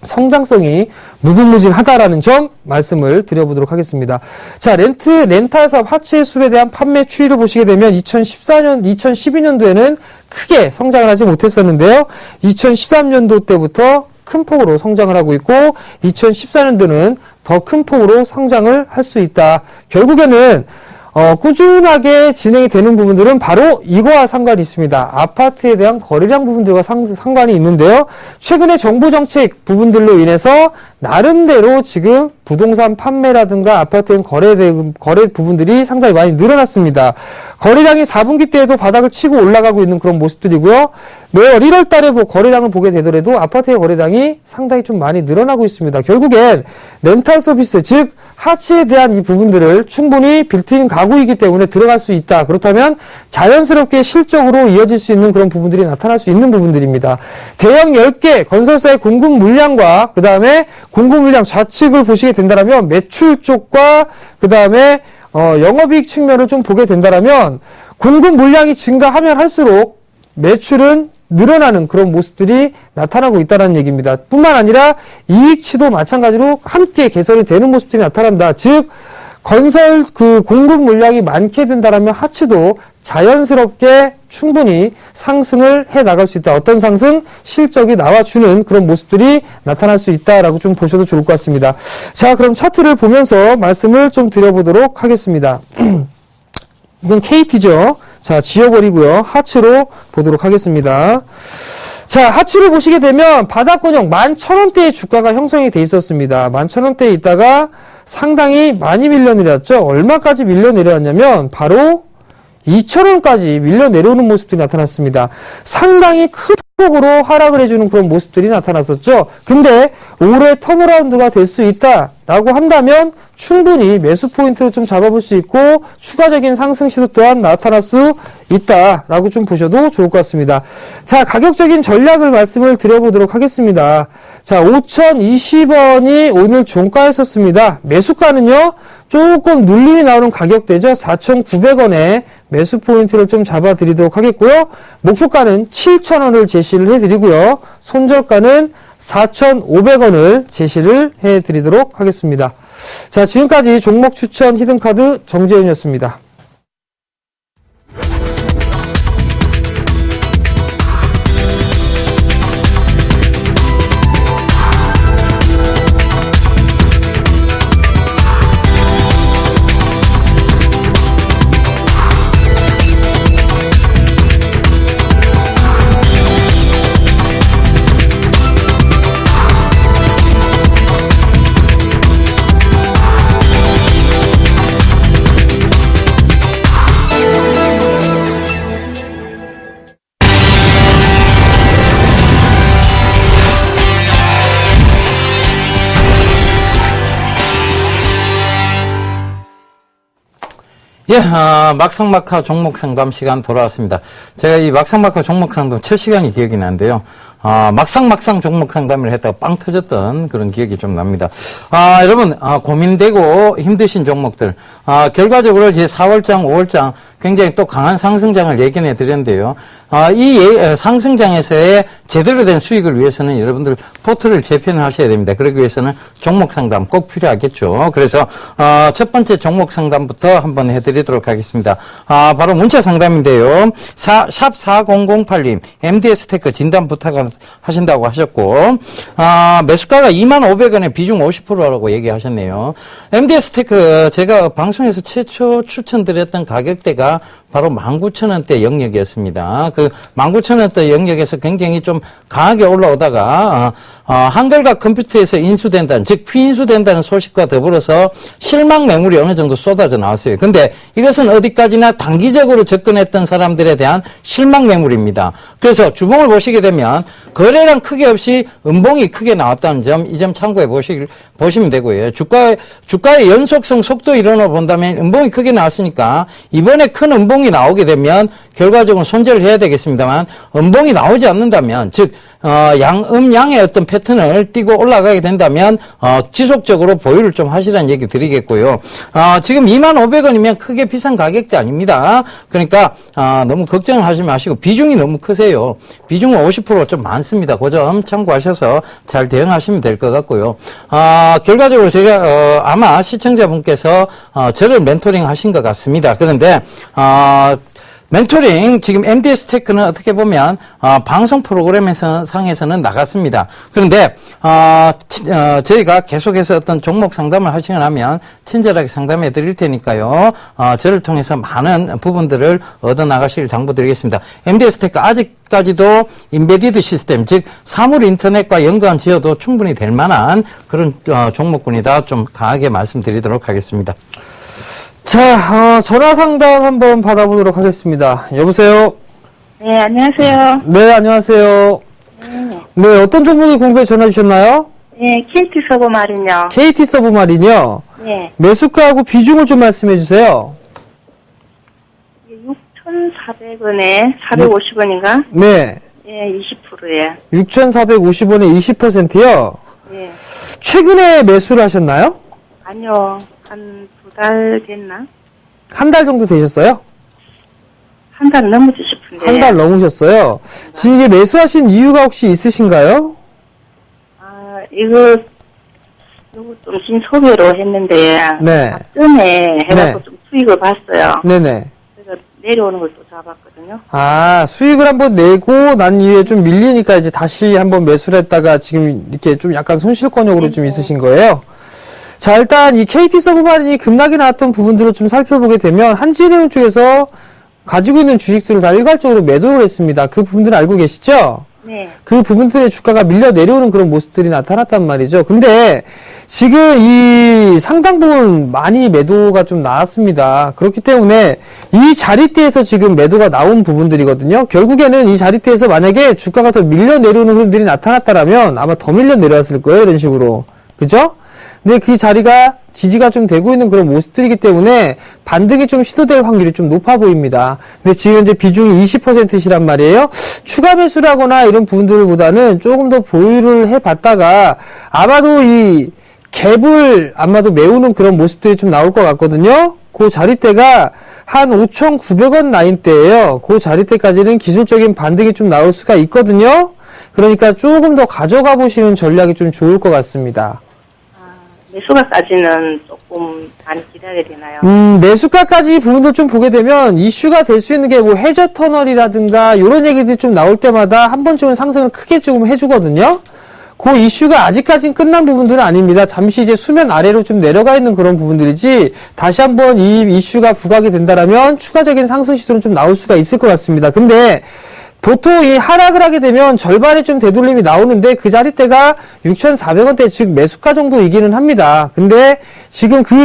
성장성이 무궁무진하다라는 점 말씀을 드려보도록 하겠습니다. 자, 렌탈 사업 하치의 숲에 대한 판매 추이를 보시게 되면 2012년도에는 크게 성장을 하지 못했었는데요. 2013년도 때부터 큰 폭으로 성장을 하고 있고, 2014년도는 더 큰 폭으로 성장을 할 수 있다. 결국에는 꾸준하게 진행이 되는 부분들은 바로 이거와 상관이 있습니다. 아파트에 대한 거래량 부분들과 상관이 있는데요. 최근에 정부 정책 부분들로 인해서 나름대로 지금 부동산 판매라든가 아파트의 거래 부분들이 상당히 많이 늘어났습니다. 거래량이 4분기 때에도 바닥을 치고 올라가고 있는 그런 모습들이고요. 매월 1월 달에 거래량을 보게 되더라도 아파트의 거래량이 상당히 좀 많이 늘어나고 있습니다. 결국엔 렌탈 서비스, 즉 하치에 대한 이 부분들을 충분히 빌트인 가구이기 때문에 들어갈 수 있다. 그렇다면 자연스럽게 실적으로 이어질 수 있는 그런 부분들이 나타날 수 있는 부분들입니다. 대형 10개 건설사의 공급 물량과 그 다음에 공급 물량 좌측을 보시게 된다면 매출 쪽과 그 다음에 영업이익 측면을 좀 보게 된다면 공급 물량이 증가하면 할수록 매출은 늘어나는 그런 모습들이 나타나고 있다는 얘기입니다. 뿐만 아니라 이익치도 마찬가지로 함께 개선이 되는 모습들이 나타난다. 즉 건설 공급 물량이 많게 된다라면 하치도 자연스럽게 충분히 상승을 해 나갈 수 있다. 어떤 상승? 실적이 나와주는 그런 모습들이 나타날 수 있다라고 좀 보셔도 좋을 것 같습니다. 자, 그럼 차트를 보면서 말씀을 좀 드려보도록 하겠습니다. 이건 KT죠. 자, 지워버리고요. 하치로 보도록 하겠습니다. 자, 하치를 보시게 되면 바닥권역 11,000원대의 주가가 형성이 돼 있었습니다. 11,000원대에 있다가 상당히 많이 밀려내렸죠. 얼마까지 밀려내렸냐면 바로 2,000원까지 밀려내려오는 모습들이 나타났습니다. 상당히 큰 폭으로 하락을 해주는 그런 모습들이 나타났었죠. 근데 올해 턴어라운드가 될 수 있다라고 한다면 충분히 매수 포인트를 좀 잡아볼 수 있고 추가적인 상승 시도 또한 나타날 수 있다라고 좀 보셔도 좋을 것 같습니다. 자, 가격적인 전략을 말씀을 드려보도록 하겠습니다. 자, 5,020원이 오늘 종가였었습니다. 매수가는요, 조금 눌림이 나오는 가격대죠. 4,900원에 매수 포인트를 좀 잡아드리도록 하겠고요. 목표가는 7,000원을 제시를 해드리고요. 손절가는 4,500원을 제시를 해드리도록 하겠습니다. 자, 지금까지 종목 추천 히든카드 정재윤이었습니다. 예, 막상막하 종목 상담 시간 돌아왔습니다. 제가 이 막상막하 종목 상담 첫 시간이 기억이 나는데요. 막상 종목 상담을 했다가 빵 터졌던 그런 기억이 좀 납니다. 여러분, 고민되고 힘드신 종목들, 결과적으로 이제 4월장, 5월장 굉장히 또 강한 상승장을 예견해 드렸는데요. 이 상승장에서의 제대로 된 수익을 위해서는 여러분들 포트를 재편을 하셔야 됩니다. 그러기 위해서는 종목 상담 꼭 필요하겠죠. 그래서, 첫 번째 종목 상담부터 한번 해드리도록 하겠습니다. 바로 문자 상담인데요. 샵 4008님, MDS 테크 진단 부탁합니다. 하신다고 하셨고, 매수가가 25,500원에 비중 50%라고 얘기하셨네요. MDS테크 제가 방송에서 최초 추천드렸던 가격대가 바로 19,000원대 영역이었습니다. 그 19,000원대 영역에서 굉장히 좀 강하게 올라오다가 한글과 컴퓨터에서 인수된다는, 즉 피인수된다는 소식과 더불어서 실망 매물이 어느 정도 쏟아져 나왔어요. 근데 이것은 어디까지나 단기적으로 접근했던 사람들에 대한 실망 매물입니다. 그래서 주봉을 보시게 되면 거래량 크게 없이 음봉이 크게 나왔다는 점, 이 점 참고해 보시면 되고요. 주가의 연속성 속도 이론으로 본다면 음봉이 크게 나왔으니까 이번에 큰 음봉이 나오게 되면 결과적으로 손절을 해야 되겠습니다만, 음봉이 나오지 않는다면, 즉 양의 어떤 패턴을 띄고 올라가게 된다면 지속적으로 보유를 좀 하시라는 얘기 드리겠고요. 지금 25,000원이면 크게 비싼 가격대 아닙니다. 그러니까 너무 걱정을 하지 마시고, 비중이 너무 크세요. 비중은 50% 좀 많습니다. 그 점 참고하셔서 잘 대응하시면 될 것 같고요. 결과적으로 제가 아마 시청자분께서 저를 멘토링 하신 것 같습니다. 그런데 멘토링, 지금 MDS테크는 어떻게 보면 방송 프로그램에서 상에서는 나갔습니다. 그런데 저희가 계속해서 어떤 종목 상담을 하시거나 하면 친절하게 상담해 드릴 테니까요. 저를 통해서 많은 부분들을 얻어 나가시길 당부드리겠습니다. MDS테크 아직까지도 인베디드 시스템, 즉 사물 인터넷과 연관 지어도 충분히 될 만한 그런 종목군이다. 좀 강하게 말씀드리도록 하겠습니다. 자, 전화 상담 한번 받아보도록 하겠습니다. 여보세요? 네, 안녕하세요. 네, 안녕하세요. 네, 어떤 종목에 공부해 전화 주셨나요? 네, KT 서브마린요. KT 서브마린이요. 네. 매수가하고 비중을 좀 말씀해 주세요. 6,400원에 450원인가? 네. 예, 20%예요. 6,450원에 20%요? 예. 최근에 매수를 하셨나요? 아니요, 한 2달 됐나? 한 달 정도 되셨어요? 한 달 넘었지 싶은데. 한 달 넘으셨어요? 지금 이게 매수하신 이유가 혹시 있으신가요? 이거 좀 긴소비로 했는데. 네. 전에 해갖고 네. 좀 수익을 봤어요. 네네. 그래서 내려오는 걸 또 잡았거든요. 수익을 한번 내고 난 이후에 좀 밀리니까 이제 다시 한번 매수를 했다가 지금 이렇게 좀 약간 손실권역으로 좀 있으신 거예요? 자, 일단 이 KT 서브마린이 급락이 나왔던 부분들을 좀 살펴보게 되면 한진해운 쪽에서 가지고 있는 주식수를 다 일괄적으로 매도를 했습니다. 그 부분들을 알고 계시죠? 네. 그 부분들의 주가가 밀려 내려오는 그런 모습들이 나타났단 말이죠. 근데 지금 이 상당 부분 많이 매도가 좀 나왔습니다. 그렇기 때문에 이 자리대에서 지금 매도가 나온 부분들이거든요. 결국에는 이 자리대에서 만약에 주가가 더 밀려 내려오는 흐름들이 나타났다라면 아마 더 밀려 내려왔을 거예요. 이런 식으로. 그죠? 근데 그 자리가 지지가 좀 되고 있는 그런 모습들이기 때문에 반등이 좀 시도될 확률이 좀 높아 보입니다. 근데 지금 이제 비중이 20%시란 말이에요. 추가 매수를 하거나 이런 부분들보다는 조금 더 보유를 해봤다가 아마도 이 갭을 아마도 메우는 그런 모습들이 좀 나올 것 같거든요. 그 자리대가 한 5,900원 라인대예요. 그 자리대까지는 기술적인 반등이 좀 나올 수가 있거든요. 그러니까 조금 더 가져가 보시는 전략이 좀 좋을 것 같습니다. 매수가까지는 조금 많이 기다려야 되나요? 매수가까지 부분들 좀 보게 되면 이슈가 될 수 있는 게 뭐 해저 터널이라든가 이런 얘기들이 좀 나올 때마다 한 번쯤은 상승을 크게 조금 해주거든요. 그 이슈가 아직까지는 끝난 부분들은 아닙니다. 잠시 이제 수면 아래로 좀 내려가 있는 그런 부분들이지 다시 한번 이 이슈가 부각이 된다라면 추가적인 상승 시도는 좀 나올 수가 있을 것 같습니다. 근데 보통 이 하락을 하게 되면 절반의 좀 되돌림이 나오는데 그 자리대가 6,400원대 즉 매수가 정도이기는 합니다. 근데 지금 그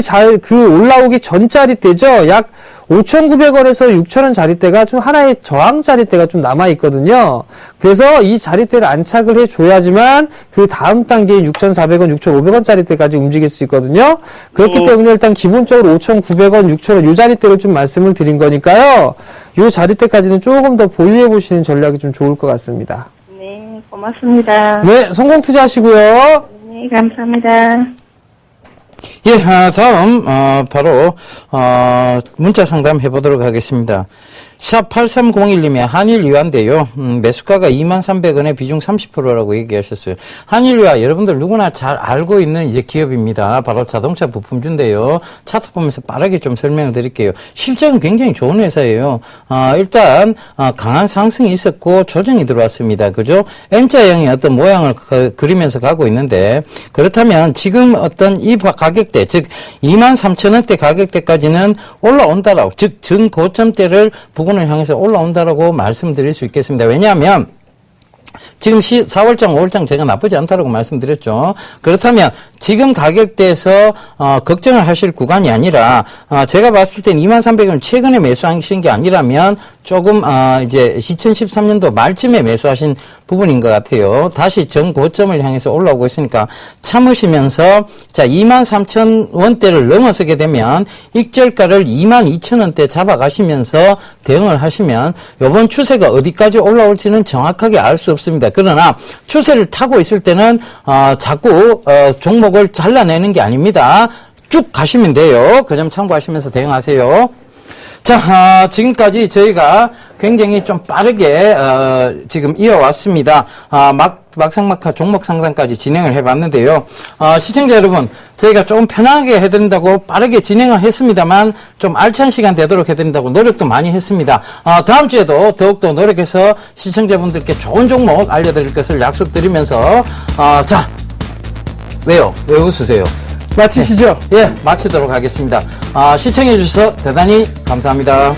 올라오기 전 자리대죠. 약 5,900원에서 6,000원 자리대가 좀 하나의 저항 자리대가 좀 남아있거든요. 그래서 이 자리대를 안착을 해줘야지만 그 다음 단계인 6,400원, 6,500원 자리대까지 움직일 수 있거든요. 그렇기 때문에 일단 기본적으로 5,900원, 6,000원 이 자리대를 좀 말씀을 드린 거니까요. 이 자리대까지는 조금 더 보유해 보시는 전략이 좀 좋을 것 같습니다. 네, 고맙습니다. 네, 성공 투자하시고요. 네, 감사합니다. 예, 다음 바로 문자 상담 해보도록 하겠습니다. 샵 8301님의 한일유화인데요. 매수가가 23,300원에 비중 30%라고 얘기하셨어요. 한일유화 여러분들 누구나 잘 알고 있는 이제 기업입니다. 바로 자동차 부품주인데요. 차트 보면서 빠르게 좀 설명을 드릴게요. 실적은 굉장히 좋은 회사예요. 일단 강한 상승이 있었고 조정이 들어왔습니다. 그죠? N자형의 어떤 모양을 그리면서 가고 있는데, 그렇다면 지금 어떤 이 가격대, 즉 23,000원대 가격대까지는 올라온다라고, 즉 전고점대를 부근을 향해서 올라온다라고 말씀드릴 수 있겠습니다. 왜냐하면 지금 4월장, 5월장 제가 나쁘지 않다라고 말씀드렸죠. 그렇다면 지금 가격대에서 걱정을 하실 구간이 아니라 제가 봤을 땐 23,300원 최근에 매수하신 게 아니라면 조금 이제 2013년도 말쯤에 매수하신 부분인 것 같아요. 다시 전고점을 향해서 올라오고 있으니까 참으시면서 자 23,000원대를 넘어서게 되면 익절가를 22,000원대 잡아가시면서 대응을 하시면 이번 추세가 어디까지 올라올지는 정확하게 알 수 없습니다. 그러나 추세를 타고 있을 때는 자꾸 종목을 잘라내는 게 아닙니다. 쭉 가시면 돼요. 그 점 참고하시면서 대응하세요. 자, 지금까지 저희가 굉장히 좀 빠르게 지금 이어왔습니다. 막상막하 종목 상담까지 진행을 해봤는데요. 시청자 여러분, 저희가 조금 편하게 해드린다고 빠르게 진행을 했습니다만 좀 알찬 시간 되도록 해드린다고 노력도 많이 했습니다. 다음 주에도 더욱더 노력해서 시청자분들께 좋은 종목 알려드릴 것을 약속드리면서 자, 왜요? 왜 웃으세요? 마치시죠? 예, 마치도록 하겠습니다. 시청해 주셔서 대단히 감사합니다.